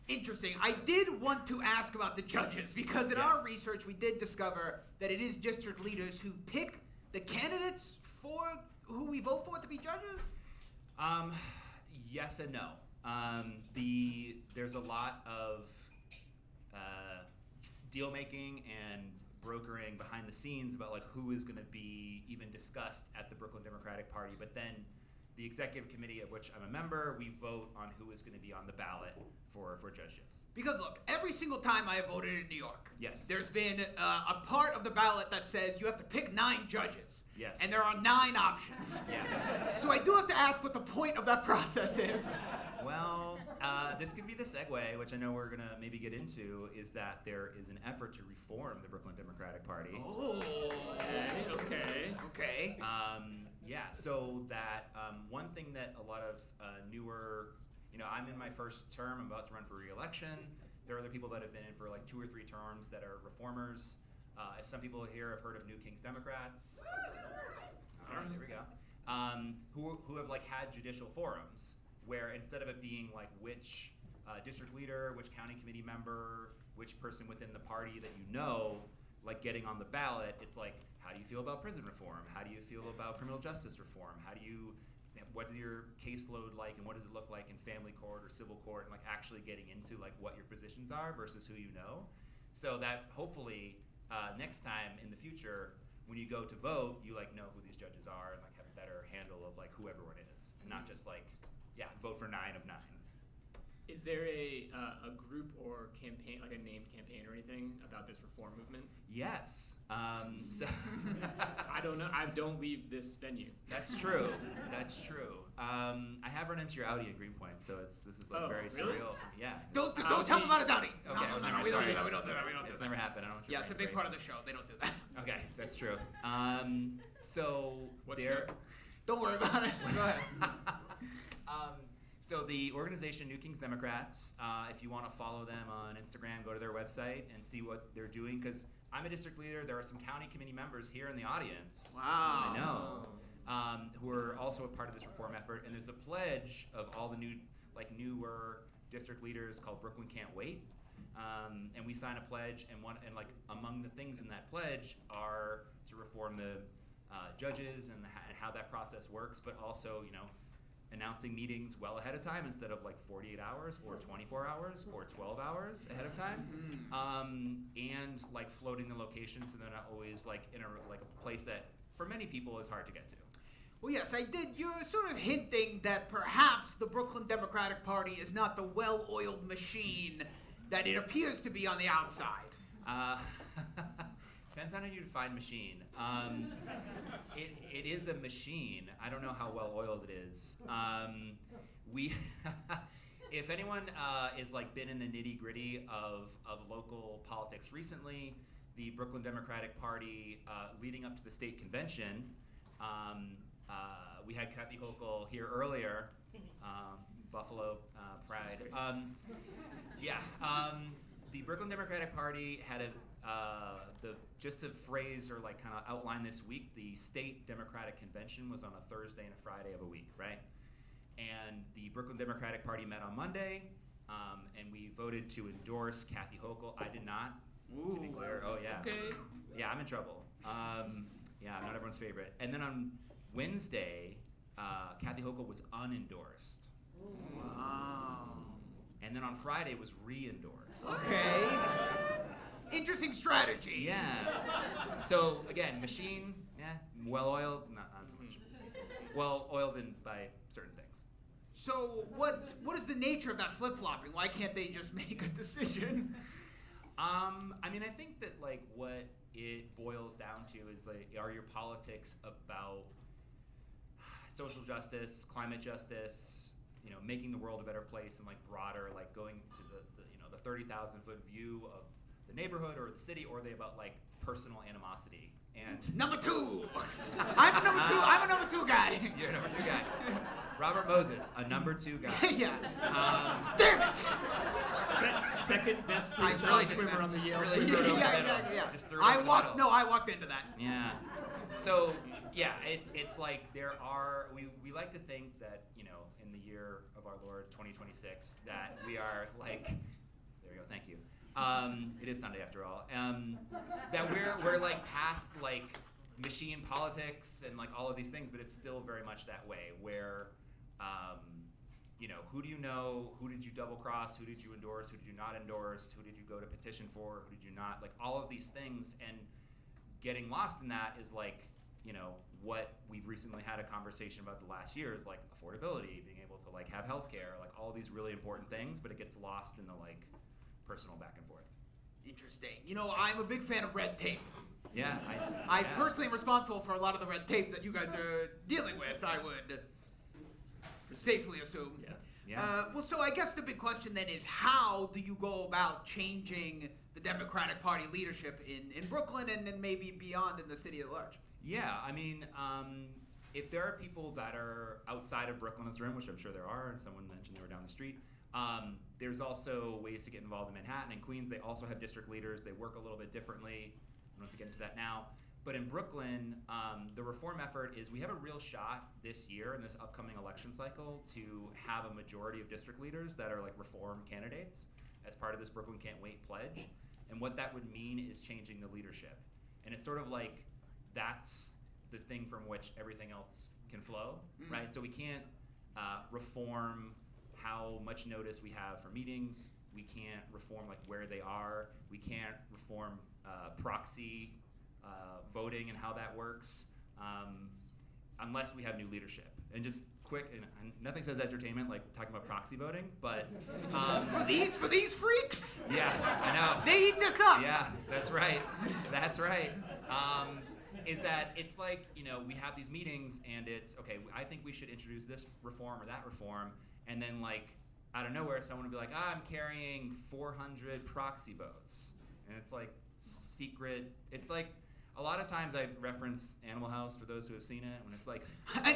Interesting. I did want to ask about the judges because in our research we did discover that it is district leaders who pick the candidates for who we vote for to be judges. Yes and no. There's a lot of deal making and brokering behind the scenes about like who is going to be even discussed at the Brooklyn Democratic Party, but then the executive committee of which I'm a member, we vote on who is going to be on the ballot for judgeships. Because look, every single time I have voted in New York, Yes. there's been a part of the ballot that says you have to pick 9 judges. Yes. And there are 9 options. Yes. So I do have to ask what the point of that process is. Well, this could be the segue, which I know we're gonna maybe get into, is that there is an effort to reform the Brooklyn Democratic Party. Oh. Okay. Yeah, so that one thing that a lot of newer, I'm in my first term, I'm about to run for re-election. There are other people that have been in for like 2 or 3 terms that are reformers. Some people here have heard of New Kings Democrats. All right, there we go. Who have like had judicial forums where instead of it being like which district leader, which county committee member, which person within the party that like getting on the ballot, it's like, how do you feel about prison reform? How do you feel about criminal justice reform? What is your caseload like, and what does it look like in family court or civil court, and like actually getting into like what your positions are versus who you know, so that hopefully next time in the future when you go to vote, you like know who these judges are and like have a better handle of like who everyone is, and not just like vote for 9 of 9. Is there a group or campaign, like a named campaign or anything about this reform movement? Yes. So I don't know. I don't leave this venue. That's true. That's true. I have run into your Audi in Greenpoint, so this is like very surreal for me. Yeah. Don't tell them about his Audi. Okay. No, we don't do that. We don't do that. It's never happened. I don't want you. Yeah, it's a big part of the show. They don't do that. Okay, that's true. So what's there. Don't worry about it. Go ahead. So the organization New Kings Democrats, if you want to follow them on Instagram, go to their website and see what they're doing, because I'm a district leader. There are some county committee members here in the audience. Wow. I know. Who are also a part of this reform effort. And there's a pledge of all the newer district leaders called Brooklyn Can't Wait. And we sign a pledge, and among the things in that pledge are to reform the judges and how that process works, but also, announcing meetings well ahead of time instead of like 48 hours or 24 hours or 12 hours ahead of time, and like floating the location so they're not always like in a place that for many people is hard to get to. Well, yes, I did. You're sort of hinting that perhaps the Brooklyn Democratic Party is not the well-oiled machine that it appears to be on the outside. Depends on how you define machine. It is a machine. I don't know how well oiled it is. If anyone is like been in the nitty gritty of local politics recently, the Brooklyn Democratic Party leading up to the state convention, we had Kathy Hochul here earlier, Buffalo pride. The Brooklyn Democratic Party had just to phrase or like kind of outline this week, the state Democratic convention was on a Thursday and a Friday of a week, right? And the Brooklyn Democratic Party met on Monday, and we voted to endorse Kathy Hochul. I did not, to be clear. Oh yeah. Okay. Yeah, I'm in trouble. I'm not everyone's favorite. And then on Wednesday, Kathy Hochul was unendorsed. Wow. And then on Friday was re-endorsed. Okay. Interesting strategy. Yeah. So again, machine, well-oiled, not so much. Well-oiled by certain things. So what is the nature of that flip-flopping? Why can't they just make a decision? I think that like what it boils down to is like, are your politics about social justice, climate justice, making the world a better place, and like broader, like going to the 30,000-foot view of the neighborhood or the city, or are they about like personal animosity? And number 2. I'm a number 2 guy. You're a number 2 guy. Robert Moses, a number 2 guy. Yeah. Damn it. second best I freestyle really just- swimmer on the Yale really team. threw it over the middle. Yeah. Just threw it over the middle. I walked into that. Yeah. So yeah, it's like we like to think that, you know, in the year of our Lord 2026 that we are like, there we go, thank you. It is Sunday after all. That we're like past like machine politics and like all of these things, but it's still very much that way where you know, who do you know, who did you double cross, who did you endorse, who did you not endorse, who did you go to petition for, who did you not, like all of these things. And getting lost in that is like, you know, what we've recently had a conversation about the last year is like affordability, being able to like have healthcare, like all these really important things, but it gets lost in the like personal back and forth. Interesting. You know, I'm a big fan of red tape. Yeah, I personally am responsible for a lot of the red tape that you guys are dealing with, I would safely assume. Yeah. Well, so I guess the big question then is, how do you go about changing the Democratic Party leadership in Brooklyn and then maybe beyond in the city at large? Yeah, I mean, if there are people that are outside of Brooklyn in this room, which I'm sure there are, and someone mentioned they were down the street, there's also ways to get involved in Manhattan and Queens. They also have district leaders. They work a little bit differently. I don't have to get into that now. But in Brooklyn, the reform effort is we have a real shot this year in this upcoming election cycle to have a majority of district leaders that are like reform candidates as part of this Brooklyn Can't Wait pledge. And what that would mean is changing the leadership. And it's sort of like that's the thing from which everything else can flow, right? So we can't reform how much notice we have for meetings. We can't reform like where they are. We can't reform proxy voting and how that works unless we have new leadership. And just quick, and nothing says entertainment like talking about proxy voting, but for these freaks? Yeah, I know. They eat this up. Yeah, that's right. That's right. Is that it's like, you know, we have these meetings and it's, okay, I think we should introduce this reform or that reform, and then like, out of nowhere, someone would be like, I'm carrying 400 proxy votes. And it's like secret, it's like, a lot of times I reference Animal House for those who have seen it, when it's like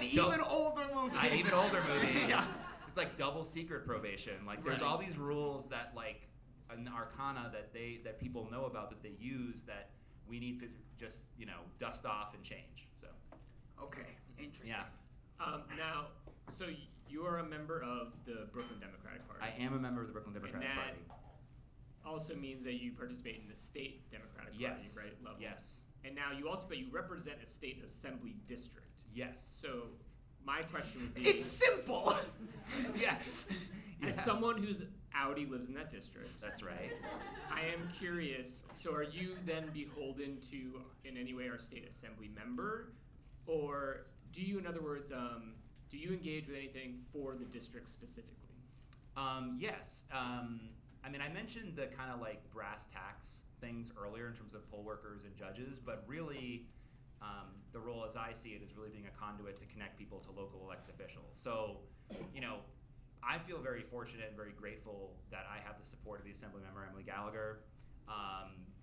even older movie. Even older movie. Yeah. It's like double secret probation. Like there's all these rules that like an arcana that people know about that they use that we need to just, you know, dust off and change. So. Okay, interesting. Yeah. Now, so you are a member of the Brooklyn Democratic Party. I am a member of the Brooklyn Democratic Party. Also means that you participate in the state Democratic Party, right? Level. Yes. And now you represent a state assembly district. Yes. So my question would be, it's simple. Yes. As someone whose Audi lives in that district. That's right. I am curious, so are you then beholden to, in any way, our state assembly member? Or do you, in other words, do you engage with anything for the district specifically? Yes. I mean, I mentioned the kind of like brass tacks things earlier in terms of poll workers and judges, but really the role as I see it is really being a conduit to connect people to local elected officials. So, you know, I feel very fortunate and very grateful that I have the support of the Assembly member Emily Gallagher,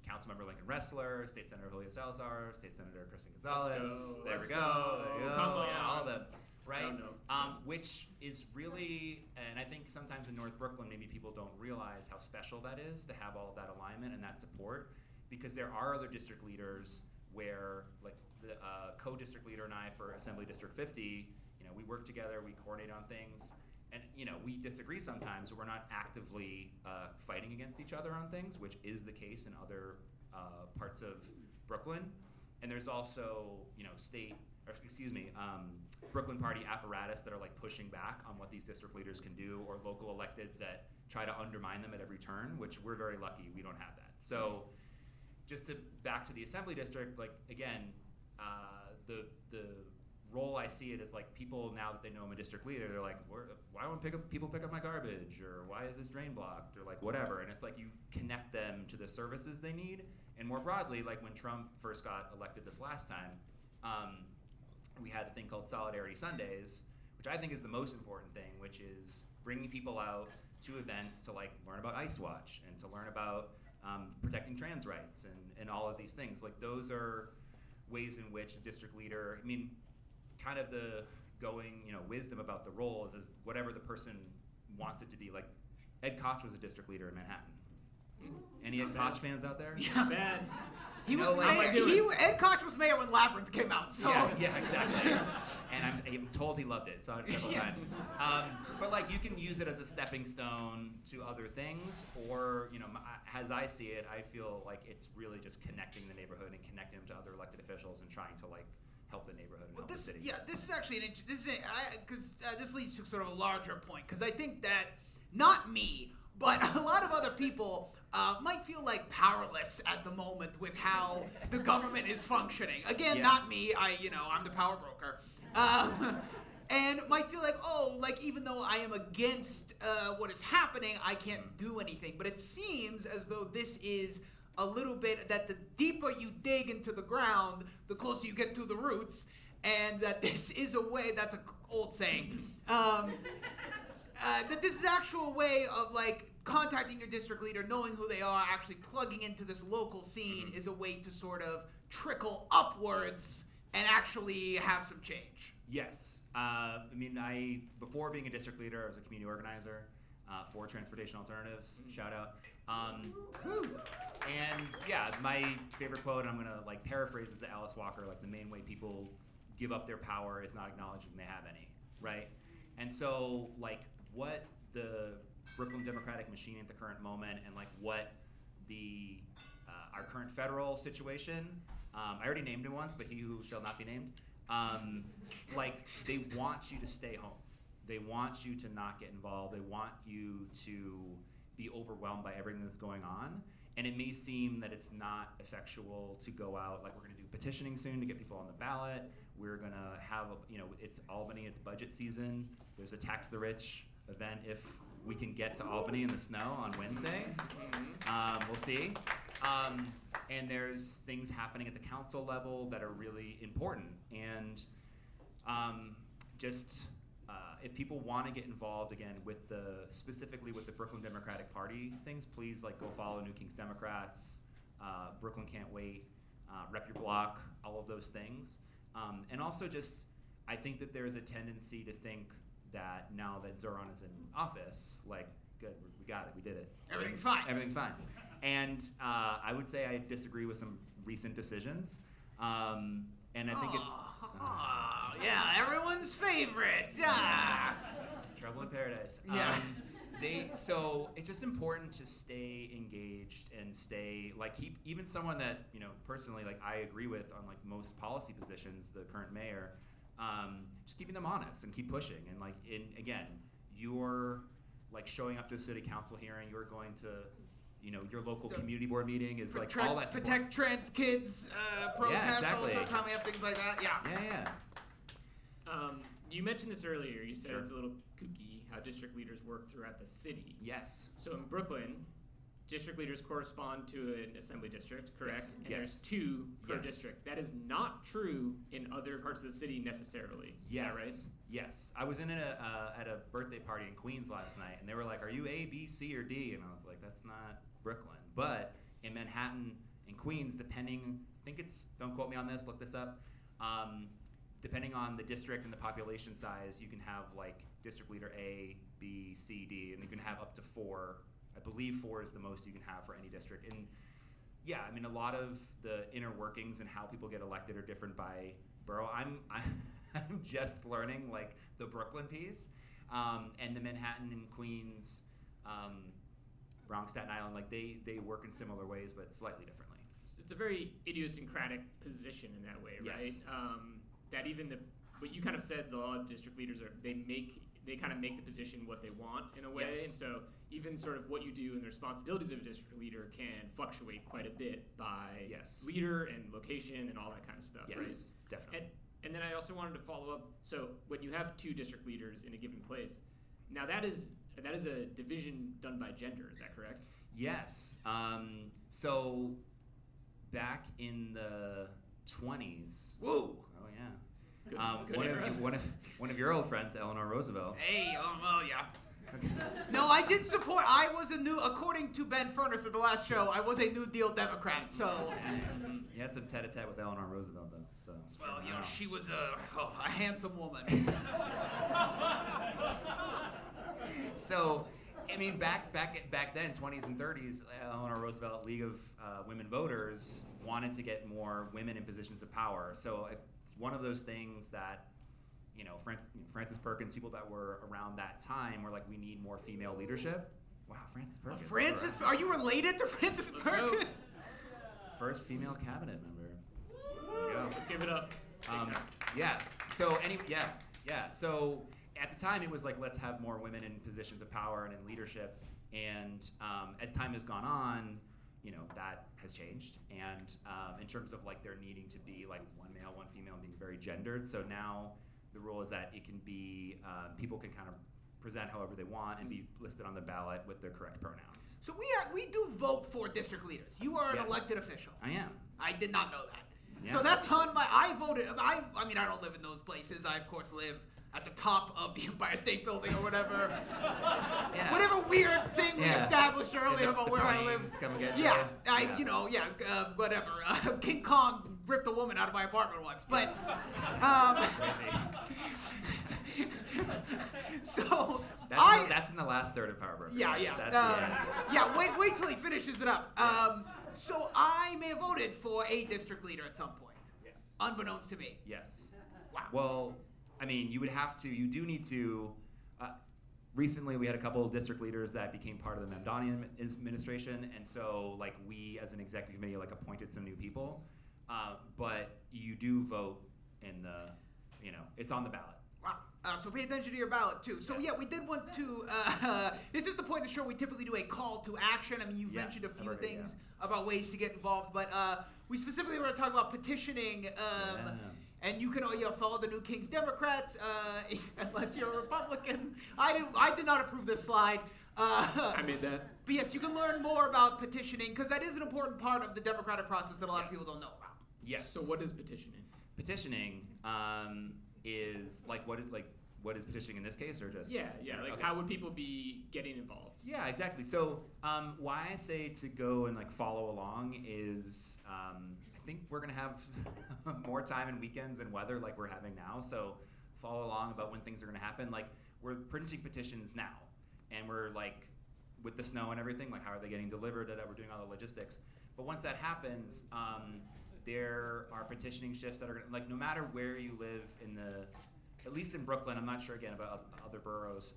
Councilmember Lincoln Ressler, State Senator Julio Salazar, State Senator Kristen Gonzalez. There we go. All of them. Right? Which is really, and I think sometimes in North Brooklyn, maybe people don't realize how special that is to have all of that alignment and that support, because there are other district leaders where, like the co-district leader and I for Assembly District 50, you know, we work together, we coordinate on things, and you know, we disagree sometimes, but we're not actively fighting against each other on things, which is the case in other parts of Brooklyn. And there's also, you know, Brooklyn Party apparatus that are like pushing back on what these district leaders can do, or local electeds that try to undermine them at every turn, which we're very lucky we don't have that. So just to back to the Assembly District, like again, the role I see it as like people, now that they know I'm a district leader, they're like, why won't people pick up my garbage, or why is this drain blocked, or like whatever. And it's like you connect them to the services they need. And more broadly, like when Trump first got elected this last time, we had a thing called Solidarity Sundays, which I think is the most important thing, which is bringing people out to events to like learn about Ice Watch and to learn about protecting trans rights and all of these things. Like those are ways in which the district leader, I mean, kind of the going, you know, wisdom about the role is whatever the person wants it to be. Like Ed Koch was a district leader in Manhattan, Any Ed Koch fans out there? Yeah. Bad. He was like, mayor. Ed Koch was mayor when Labyrinth came out. So. Yeah, exactly. And I'm told he loved it, saw it several times. But like, you can use it as a stepping stone to other things, or as I see it, I feel like it's really just connecting the neighborhood and connecting them to other elected officials and trying to like help the neighborhood and help the city. Yeah, this is actually this leads to sort of a larger point, because I think that not me, but a lot of other people might feel like powerless at the moment with how the government is functioning. Again, not me. I'm the power broker, and might feel like, even though I am against what is happening, I can't do anything. But it seems as though this is a little bit that the deeper you dig into the ground, the closer you get to the roots, and that this is a way. That's an old saying. That this is actual way of like contacting your district leader, knowing who they are, actually plugging into this local scene is a way to sort of trickle upwards and actually have some change. Yes. Before being a district leader, I was a community organizer for Transportation Alternatives. Shout out. And yeah, my favorite quote, and I'm gonna like paraphrase, is the Alice Walker, like the main way people give up their power is not acknowledging they have any, right? And so like what the Brooklyn Democratic machine at the current moment, and like what the our current federal situation, I already named him once, but he who shall not be named, like they want you to stay home. They want you to not get involved. They want you to be overwhelmed by everything that's going on. And it may seem that it's not effectual to go out, like we're gonna do petitioning soon to get people on the ballot. We're gonna have, it's Albany, it's budget season. There's a Tax the Rich event if we can get to Albany in the snow on Wednesday. We'll see. And there's things happening at the council level that are really important. And if people want to get involved again with specifically with the Brooklyn Democratic Party things, please like go follow New Kings Democrats, Brooklyn Can't Wait, Rep Your Block, all of those things. And also I think that there's a tendency to think that now that Zoran is in office, like, good, we got it, we did it. Everything's fine. Everything's fine. And I would say I disagree with some recent decisions. And I think it's... yeah, everyone's favorite. Trouble in Paradise. Yeah. So it's just important to stay engaged and stay, like, keep, even someone that, personally, like, I agree with on, like, most policy positions, the current mayor, just keeping them honest and keep pushing. And, like, again, you're, like, showing up to a city council hearing, you're going to, your local community board meeting is, like, all that's protect trans kids, protest, all the time we have things like that. Yeah. You mentioned this earlier. You said Sure. It's a little kooky how district leaders work throughout the city. Yes. So in Brooklyn, district leaders correspond to an assembly district, correct? Yes. And Yes. there's two per Yes. district. That is not true in other parts of the city necessarily. Yes. Is that right? Yes. I was at a birthday party in Queens last night, and they were like, "Are you A, B, C, or D?" And I was like, "That's not Brooklyn." But in Manhattan and Queens, depending, I think it's, don't quote me on this, look this up. Depending on the district and the population size, you can have like district leader A, B, C, D, and you can have up to 4. I believe 4 is the most you can have for any district. And yeah, I mean, a lot of the inner workings and how people get elected are different by borough. I'm just learning like the Brooklyn piece, and the Manhattan and Queens, Bronx, Staten Island, like they work in similar ways, but slightly differently. It's a very idiosyncratic position in that way, right? Yes. That even what you kind of said, the law district leaders they kind of make the position what they want in a way, Yes. and so even sort of what you do and the responsibilities of a district leader can fluctuate quite a bit by leader and location and all that kind of stuff, Yes, right? definitely. And then I also wanted to follow up. So when you have 2 district leaders in a given place, now that is a division done by gender. Is that correct? Yes. So back in the 20s. Whoa. Oh yeah. Good One of your old friends, Eleanor Roosevelt. Hey, well, yeah. No, I did support. I was according to Ben Furness at the last show, I was a New Deal Democrat. So. You had some tete-a-tete with Eleanor Roosevelt, though. So. Well, she was a handsome woman. So, I mean, back then, 20s and 30s, Eleanor Roosevelt League of Women Voters wanted to get more women in positions of power. So it's one of those things that, Frances Perkins, people that were around that time were like, we need more female leadership. Wow, Frances Perkins. Are you related to Frances Perkins? First female cabinet member. There you go. Let's give it up. Yeah. So So at the time, it was like, let's have more women in positions of power and in leadership. And as time has gone on, that has changed. And in terms of like there needing to be like one male, one female, being very gendered. So now the rule is that it can be people can kind of present however they want and be listed on the ballot with their correct pronouns. So we do vote for district leaders. You are an elected official. I am. I did not know that. Yeah. So that's on I voted. I mean, I don't live in those places. I, of course, live at the top of the Empire State Building or whatever. Yeah. Whatever weird thing we established earlier about where I live. Come and get you. Yeah, whatever. King Kong ripped a woman out of my apartment once. But, so that's in the last third of Power Broker. Yeah. Wait till he finishes it up. So I may have voted for a district leader at some point. Yes. Unbeknownst to me. Yes. Wow. Well, I mean, you do need to. Recently, we had a couple of district leaders that became part of the Mamdani administration, and so like we, as an executive committee, like appointed some new people. But you do vote in the, it's on the ballot. Wow. So pay attention to your ballot too. So yeah, we did want to. This is the point of the show. We typically do a call to action. I mean, you've mentioned a few things about ways to get involved, but we specifically were talking about petitioning. And you can follow the New Kings Democrats, unless you're a Republican. I did not approve this slide. I made that. But yes, you can learn more about petitioning because that is an important part of the democratic process that a lot of people don't know about. Yes. So what is petitioning? Petitioning is what is petitioning in this case, or just how would people be getting involved? Yeah, exactly. So why I say to go and like follow along is I think we're gonna have more time and weekends and weather like we're having now. So follow along about when things are gonna happen. Like we're printing petitions now, and we're like with the snow and everything. Like how are they getting delivered? We're doing all the logistics. But once that happens, there are petitioning shifts that are gonna, like no matter where you live in at least in Brooklyn. I'm not sure again about other boroughs.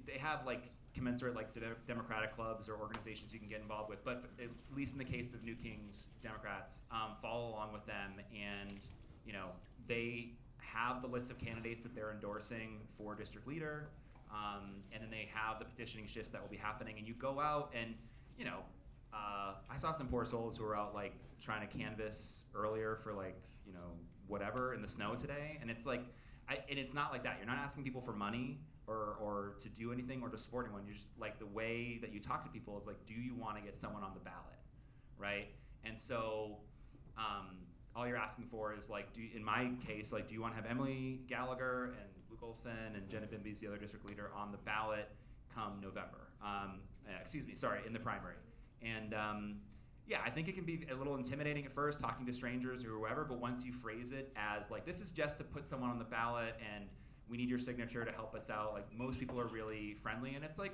They have like commensurate like democratic clubs or organizations you can get involved with, but at least in the case of New Kings Democrats, follow along with them, and they have the list of candidates that they're endorsing for district leader, and then they have the petitioning shifts that will be happening, and you go out and I saw some poor souls who were out like trying to canvass earlier for like whatever in the snow today, and it's like and it's not like that. You're not asking people for money or to do anything or to support anyone. You're just like the way that you talk to people is like, do you want to get someone on the ballot, right? And so all you're asking for is like, in my case, like, do you want to have Emily Gallagher and Luke Ohlson and Jenna Bimby's the other district leader on the ballot come November? In the primary. And I think it can be a little intimidating at first, talking to strangers or whoever, but once you phrase it as like, this is just to put someone on the ballot and we need your signature to help us out, like most people are really friendly, and it's like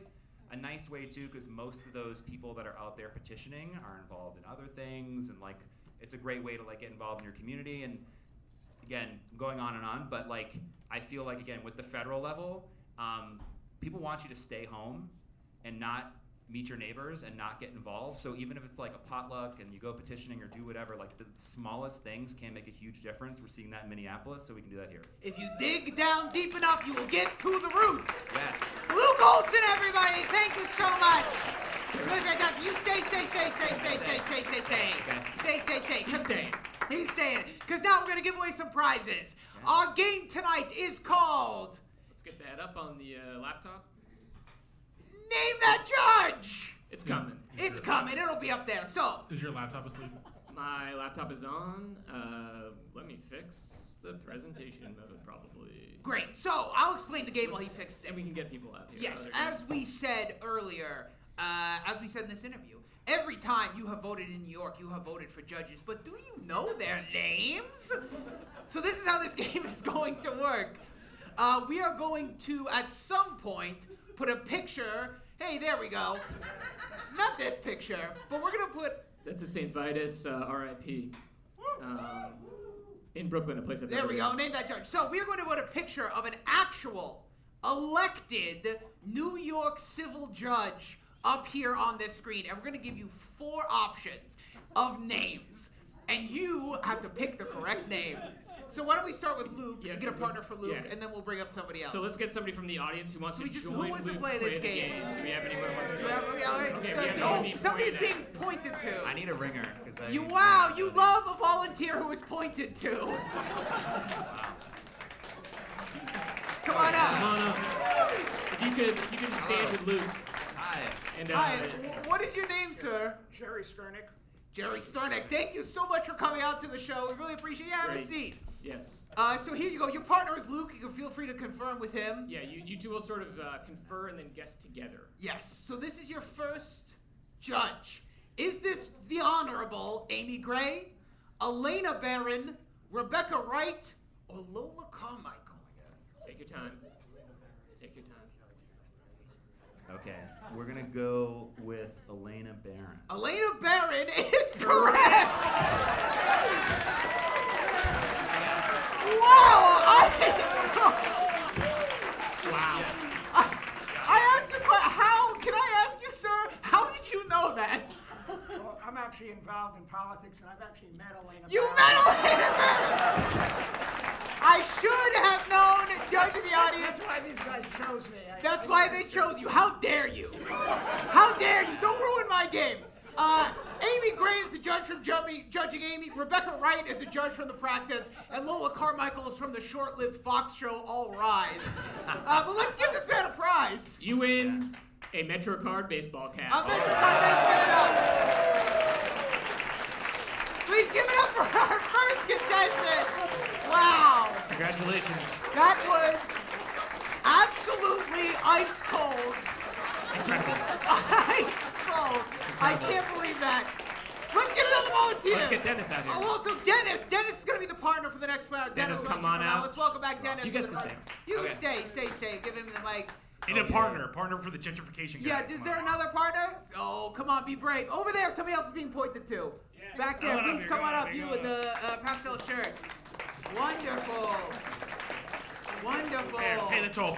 a nice way too, because most of those people that are out there petitioning are involved in other things, and like it's a great way to like get involved in your community. And again, going on, but like I feel like again with the federal level, people want you to stay home and not meet your neighbors and not get involved. So even if it's like a potluck and you go petitioning or do whatever, like the smallest things can make a huge difference. We're seeing that in Minneapolis, so we can do that here. If you dig down deep enough, you will get to the roots. Yes. Luke Ohlson, everybody, thank you so much. You stay. Okay. He's staying. He's staying. Because now we're going to give away some prizes. Okay. Our game tonight is called... Let's get that up on the laptop. Name that judge! It's coming. It's coming. It'll be up there. So... Is your laptop asleep? My laptop is on. Let me fix the presentation mode, probably. Great. So, I'll explain the game while he fixes it. And we can get people out here. Yes, as we said earlier, as we said in this interview, every time you have voted in New York, you have voted for judges, but do you know their names? So this is how this game is going to work. We are going to, at some point, put a picture. Hey, there we go. Not this picture, but we're gonna put. That's at St. Vitus, R.I.P. In Brooklyn, a place I've There never we been. go. Name that judge. So we're going to put a picture of an actual elected New York civil judge up here on this screen, and we're going to give you 4 options of names, and you have to pick the correct name. So why don't we start with Luke? Yeah, You get a partner for Luke, yes. and then we'll bring up somebody else. So let's get somebody from the audience who wants So to we just- join who wants to Luke play this the game? Do we have anyone who wants to Do join? you have, okay, all right. Okay, So- we have somebody somebody's pointed being pointed to. I need a ringer because I. Wow, you love a volunteer who is pointed to. Come on up. Come on up. If you could just stand with Luke. Hi. And Hi, what is your name, sir? Jerry Sternick. Jerry Sternick. Thank you so much for coming out to the show. We really appreciate it. Have a Great. seat. Yes. So here you go. Your partner is Luke. You can feel free to confirm with him. Yeah, you two will sort of confer and then guess together. Yes. So this is your first judge. Is this the Honorable Amy Gray, Elena Barron, Rebecca Wright, or Lola Carmichael? Take your time. Take your time. Okay, we're gonna go with Elena Barron. Elena Barron is correct. Wow! Wow. I asked the question. How? Can I ask you, sir? How did you know that? Well, I'm actually involved in politics, and I've actually met Elena. You Barron. met Elena Barron. I should have known, judge of the audience. That's why these guys chose me. That's why they chose you. How dare you? How dare you? Don't ruin my game. Amy Gray is the judge from Judging Amy. Rebecca Wright is a judge from The Practice. And Lola Carmichael is from the short-lived Fox show All Rise. But let's give this man a prize. You win a MetroCard baseball cap. A MetroCard baseball cap. Please give it up for our first contestant. Wow. Congratulations. That was absolutely ice cold. Incredible. Ice cold. I can't believe that. Let's get another volunteer. Let's get Dennis out here. Oh, also Dennis. Dennis is going to be the partner for the next round. Dennis, wants come to on out. Let's welcome back Dennis. You guys for can the stay. partner. You Okay. can stay. Give him the mic. Need a partner for the gentrification guy. Yeah, is there another partner? Oh, come on, be brave. Over there, somebody else is being pointed to. Back there, please come on up. You with the pastel shirt. Wonderful. Wonderful. Pay the toll.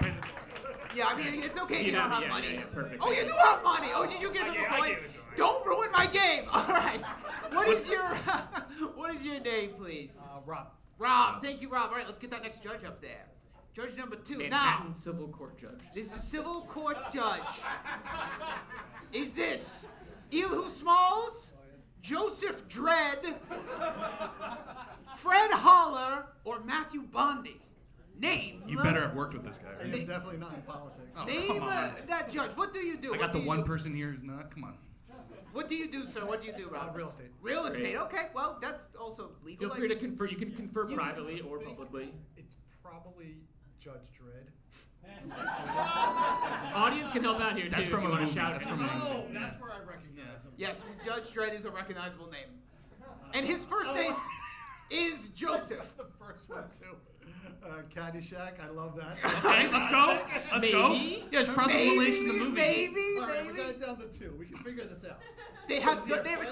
Yeah, I mean, it's okay if you You don't have- have yeah, money. yeah, perfect. Oh, you do have money. Oh, did you give him a I point? gave it to him. Don't ruin my game. All right. What is your name, please? Rob. Rob. Thank you, Rob. All right, let's get that next judge up there. Judge number 2. Manhattan Now, Civil Court Judge. this is civil court judge. Is this Elihu Smalls, Joseph Dredd, Fred Holler, or Matthew Bondi? Name. You better have worked with this guy. I am definitely not in politics. Oh, Name come on. that judge. What do you do? I got the one person here who's not. Come on. What do you do, sir? What do you do, Rob? Real estate. Real estate. Great. Okay, well, that's also legal. Feel free to confer. You can confer privately or publicly. It's probably Judge Dredd. Audience can help out here too. That's if from you a want to movie. shout. That's from a movie. Oh, that's where I recognize him. Yes, Judge Dredd is a recognizable name. And his first name is Joseph. The first one, too. Caddyshack, I love that. Okay, let's go. Let's go. Maybe? Yeah, it's possible relation to the movie. Maybe. All right, we got it down to 2. We can figure this out. They have Is he a Fred or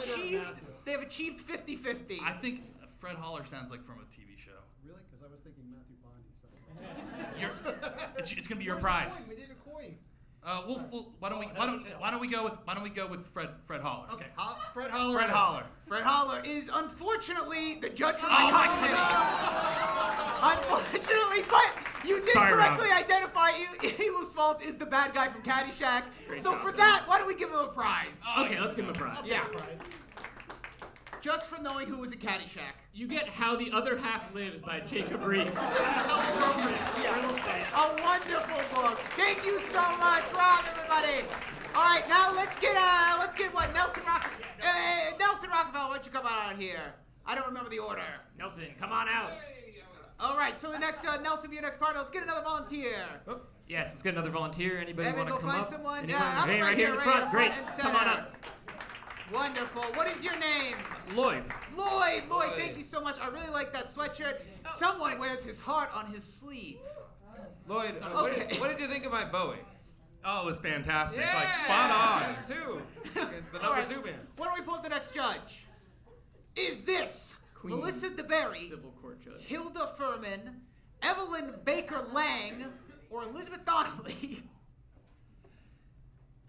a achieved 50-50. I think Fred Holler sounds like from a TV show. Really? Because I was thinking Matthew Bondi. So. It's gonna be your prize. We need a coin. Why don't we go with Fred Holler? Okay, Fred Holler. Fred Holler. Fred Holler is unfortunately the judge from Oh, my my comedy. Unfortunately, but you did Sorry, correctly Rob. identify Elihu Smalls is the bad guy from Caddyshack. Great So job, for man. that, why don't we give him a prize? Okay, let's give him a prize. Yeah. Prize. Just for knowing who was in Caddyshack. You get How the Other Half Lives by Jacob Reese. Real estate. A wonderful book. Thank you so much, Rob, everybody. All right, now let's get what Nelson Rockefeller. Why don't you come on out here? I don't remember the order. Nelson, come on out. All right, so the next Nelson be your next partner. Let's get another volunteer. Oh, yes, let's get another volunteer. Anybody Evan, want to go come find up? someone. Anyone? Yeah, I'm Hey, right here in the front. right Great. and Come on center. up. Wonderful. What is your name? Lloyd. Lloyd, thank you so much. I really like that sweatshirt. Someone wears his heart on his sleeve. Lloyd, Okay. what did you think of my Bowie? Oh, it was fantastic. Yeah! Like, spot on. Two. It's the All number right, 2 band. Why don't we pull up the next judge? Is this Queens Melissa DeBerry, Civil Court Judge. Hilda Furman, Evelyn Baker Lang, or Elizabeth Donnelly?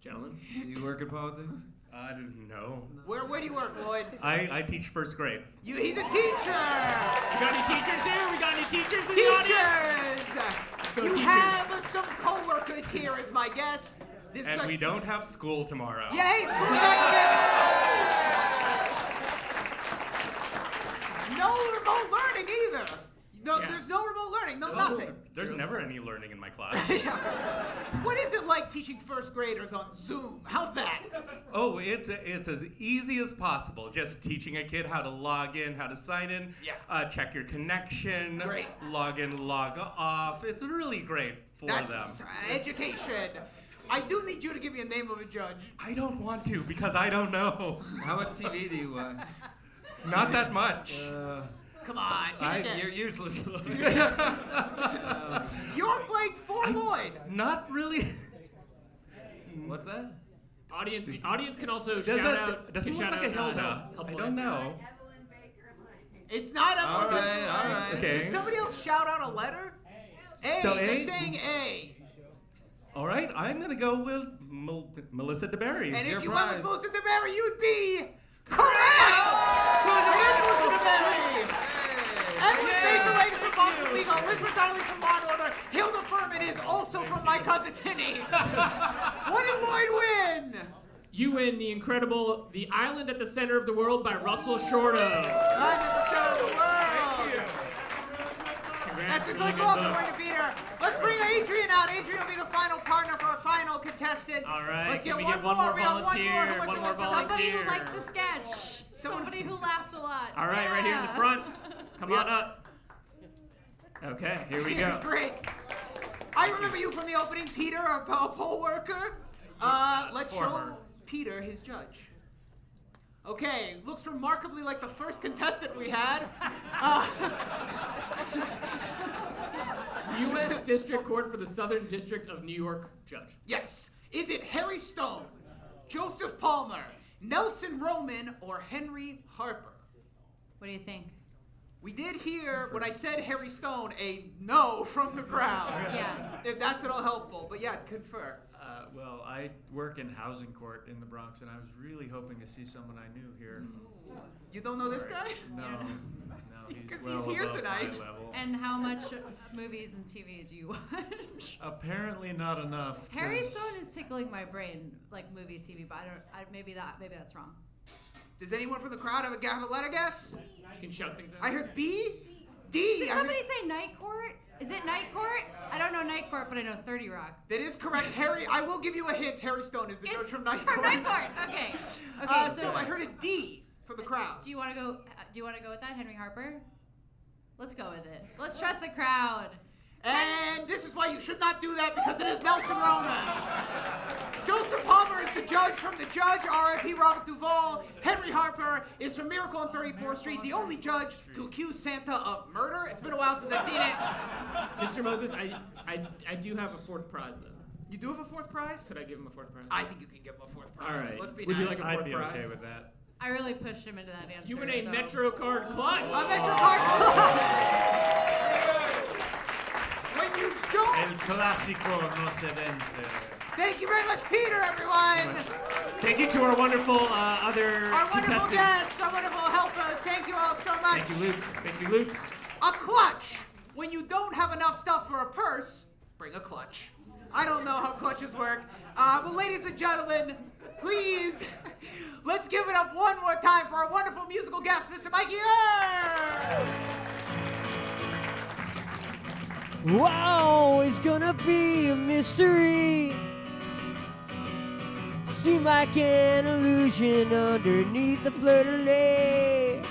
Gentlemen? Do you work in politics? I didn't know. Where do you work, Lloyd? I teach first grade. He's a teacher! We got any teachers here? We got any teachers in the audience? Teachers! You teachers. have some co-workers here, is my guess. This And is we don't have school tomorrow. Yeah, hey, school's active. No remote learning either. No, Yeah. There's no remote learning, nothing. There's never any learning in my class. What is it like teaching first graders on Zoom? How's that? Oh, it's as easy as possible. Just teaching a kid how to log in, how to sign in, check your connection, Great. log in, log off. It's really great for That's them. education. I do need you to give me a name of a judge. I don't want to because I don't know. How much TV do you watch? Not that much. Come on, give me a You're guess. useless. You're playing for Lloyd. Not really. What's that? Audience can also Does shout that- out. doesn't can look shout like a out, Hilda. helpful I don't answers. know. It's not a All right. Okay. Did somebody else shout out a letter? A. So They're A? saying A. All right, I'm gonna go with Melissa DeBerry. And your if you prize. went with Melissa DeBerry, you'd be correct! Melissa DeBerry! Evelyn Baker Lang from Boston Legal, Elizabeth Donnelly from Law & Order, Hilda Furman is also from My Cousin Vinny. What did Lloyd win? You win the incredible The Island at the Center of the World by Russell Shorto. Island at the Center of the World. That's a good book. We're going to be here. Let's bring Adrienne out. Adrienne will be the final partner for our final contestant. All right. Let's Can get we one get one more. more We got volunteer? One more. Who One wants more to Somebody who volunteer. liked the sketch. Somebody who laughed a lot. All right, right here in the front. Come on up. Okay, here we go. Great. I remember you from the opening, Peter, a poll worker. Let's show Peter his judge. Okay, looks remarkably like the first contestant we had. U.S. District Court for the Southern District of New York Judge. Yes. Is it Harry Stone, Joseph Palmer, Nelson Roman, or Henry Harper? What do you think? We did hear, when I said Harry Stone, a no from the crowd. Yeah. If that's at all helpful. But yeah, confer. Well, I work in housing court in the Bronx, and I was really hoping to see someone I knew here. You don't know this guy? No, he's 'Cause well he's here above tonight. my level. And how much movies and TV do you watch? Apparently not enough. Harry 'cause Stone is tickling my brain, like movie, TV, but maybe that's wrong. Does anyone from the crowd have a letter guess? You can shout things out. I heard B, D. Did somebody say Night Court? Is it Night Court? I don't know Night Court, but I know 30 Rock. That is correct. Harry, I will give you a hint. Harry Stone is the judge from Night Court. Night Court. Okay. Okay. So I heard a D for the crowd. Do you want to go? Do you want to go with that, Henry Harper? Let's go with it. Let's trust the crowd. And this is why you should not do that, because it is Nelson Roman. Joseph Palmer is the judge from The Judge, R.I.P. Robert Duvall. Henry Harper is from Miracle on 34th Street, the only judge to accuse Santa of murder. It's been a while since I've seen it. Mr. Moses, I do have a fourth prize, though. You do have a fourth prize? Could I give him a fourth prize? I think you can give him a fourth prize. All right. Let's be Would nice. you like a fourth I'd be prize? okay with that. I really pushed him into that answer. You win a so. MetroCard clutch. A MetroCard clutch. When you don't. El clásico no se vence. Thank you very much, Peter, everyone. Thank you to our wonderful other Our wonderful contestants. guests, our wonderful helpers. Thank you all so much. Thank you, Luke. Thank you, Luke. A clutch. When you don't have enough stuff for a purse, bring a clutch. I don't know how clutches work. But ladies and gentlemen, please, let's give it up one more time for our wonderful musical guest, Mr. Mikey Erg. Wow, it's gonna be a mystery. Seem like an illusion underneath the fleur-de-lis.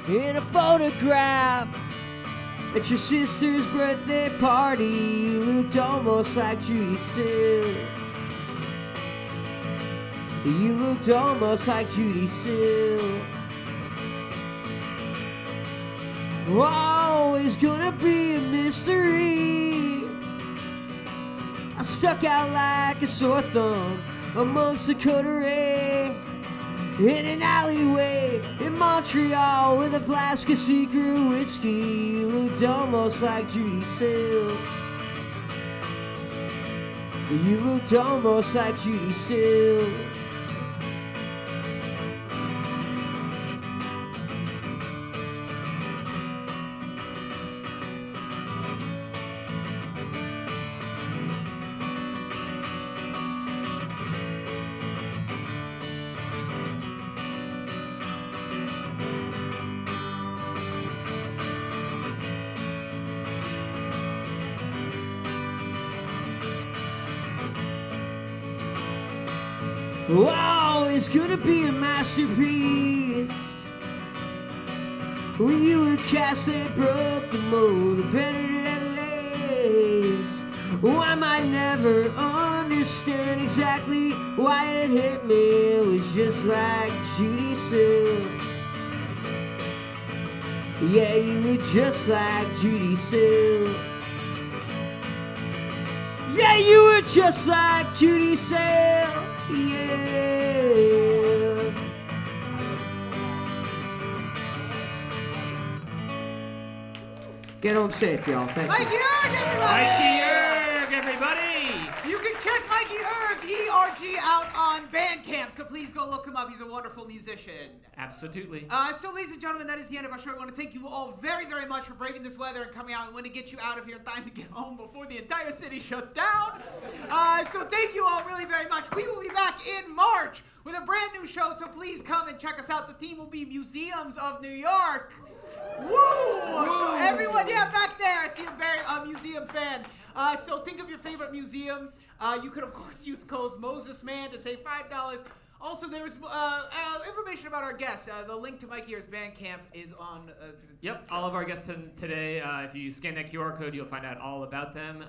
In a photograph at your sister's birthday party, you looked almost like Judy Sill. You looked almost like Judy Sill. Wow, it's gonna be a mystery. I stuck out like a sore thumb amongst the coterie. In an alleyway in Montreal with a flask of secret whiskey, you looked almost like Judy Sale. You looked almost like Judy Sale. Wow, it's gonna be a masterpiece. When you were cast, they broke the mold, the better it lays. Oh, I might never understand exactly why it hit me. It was just like Judy Sale. Yeah, you were just like Judy Sale. Yeah, you were just like Judy Sale. Yeah. Get home safe, y'all. Thank you. Mikey Erg, everybody! Mikey Erg, everybody! You can check Mikey Erg, E-R-G, out on Bandcamp, so please go look him up. He's a wonderful musician. Absolutely. So, ladies and gentlemen, that is the end of our show. I want to thank you all very, very much for braving this weather and coming out. We want to get you out of here in time to get home before the entire city shuts down. So thank you all really very much. We will be back in March with a brand new show, so please come and check us out. The theme will be Museums of New York. Woo! So everyone, yeah, back there. I see a very museum fan. So think of your favorite museum. You could, of course, use code MosesMan to save $5. Also, there's information about our guests. The link to Mikey Erg's Bandcamp is on... Yep, all of our guests today, if you scan that QR code, you'll find out all about them.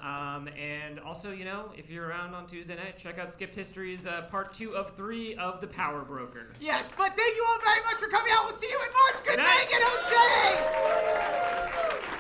And also, you know, if you're around on Tuesday night, check out Skipped History's part 2 of 3 of The Power Broker. Yes, but thank you all very much for coming out. We'll see you in March. Good night, get home safe!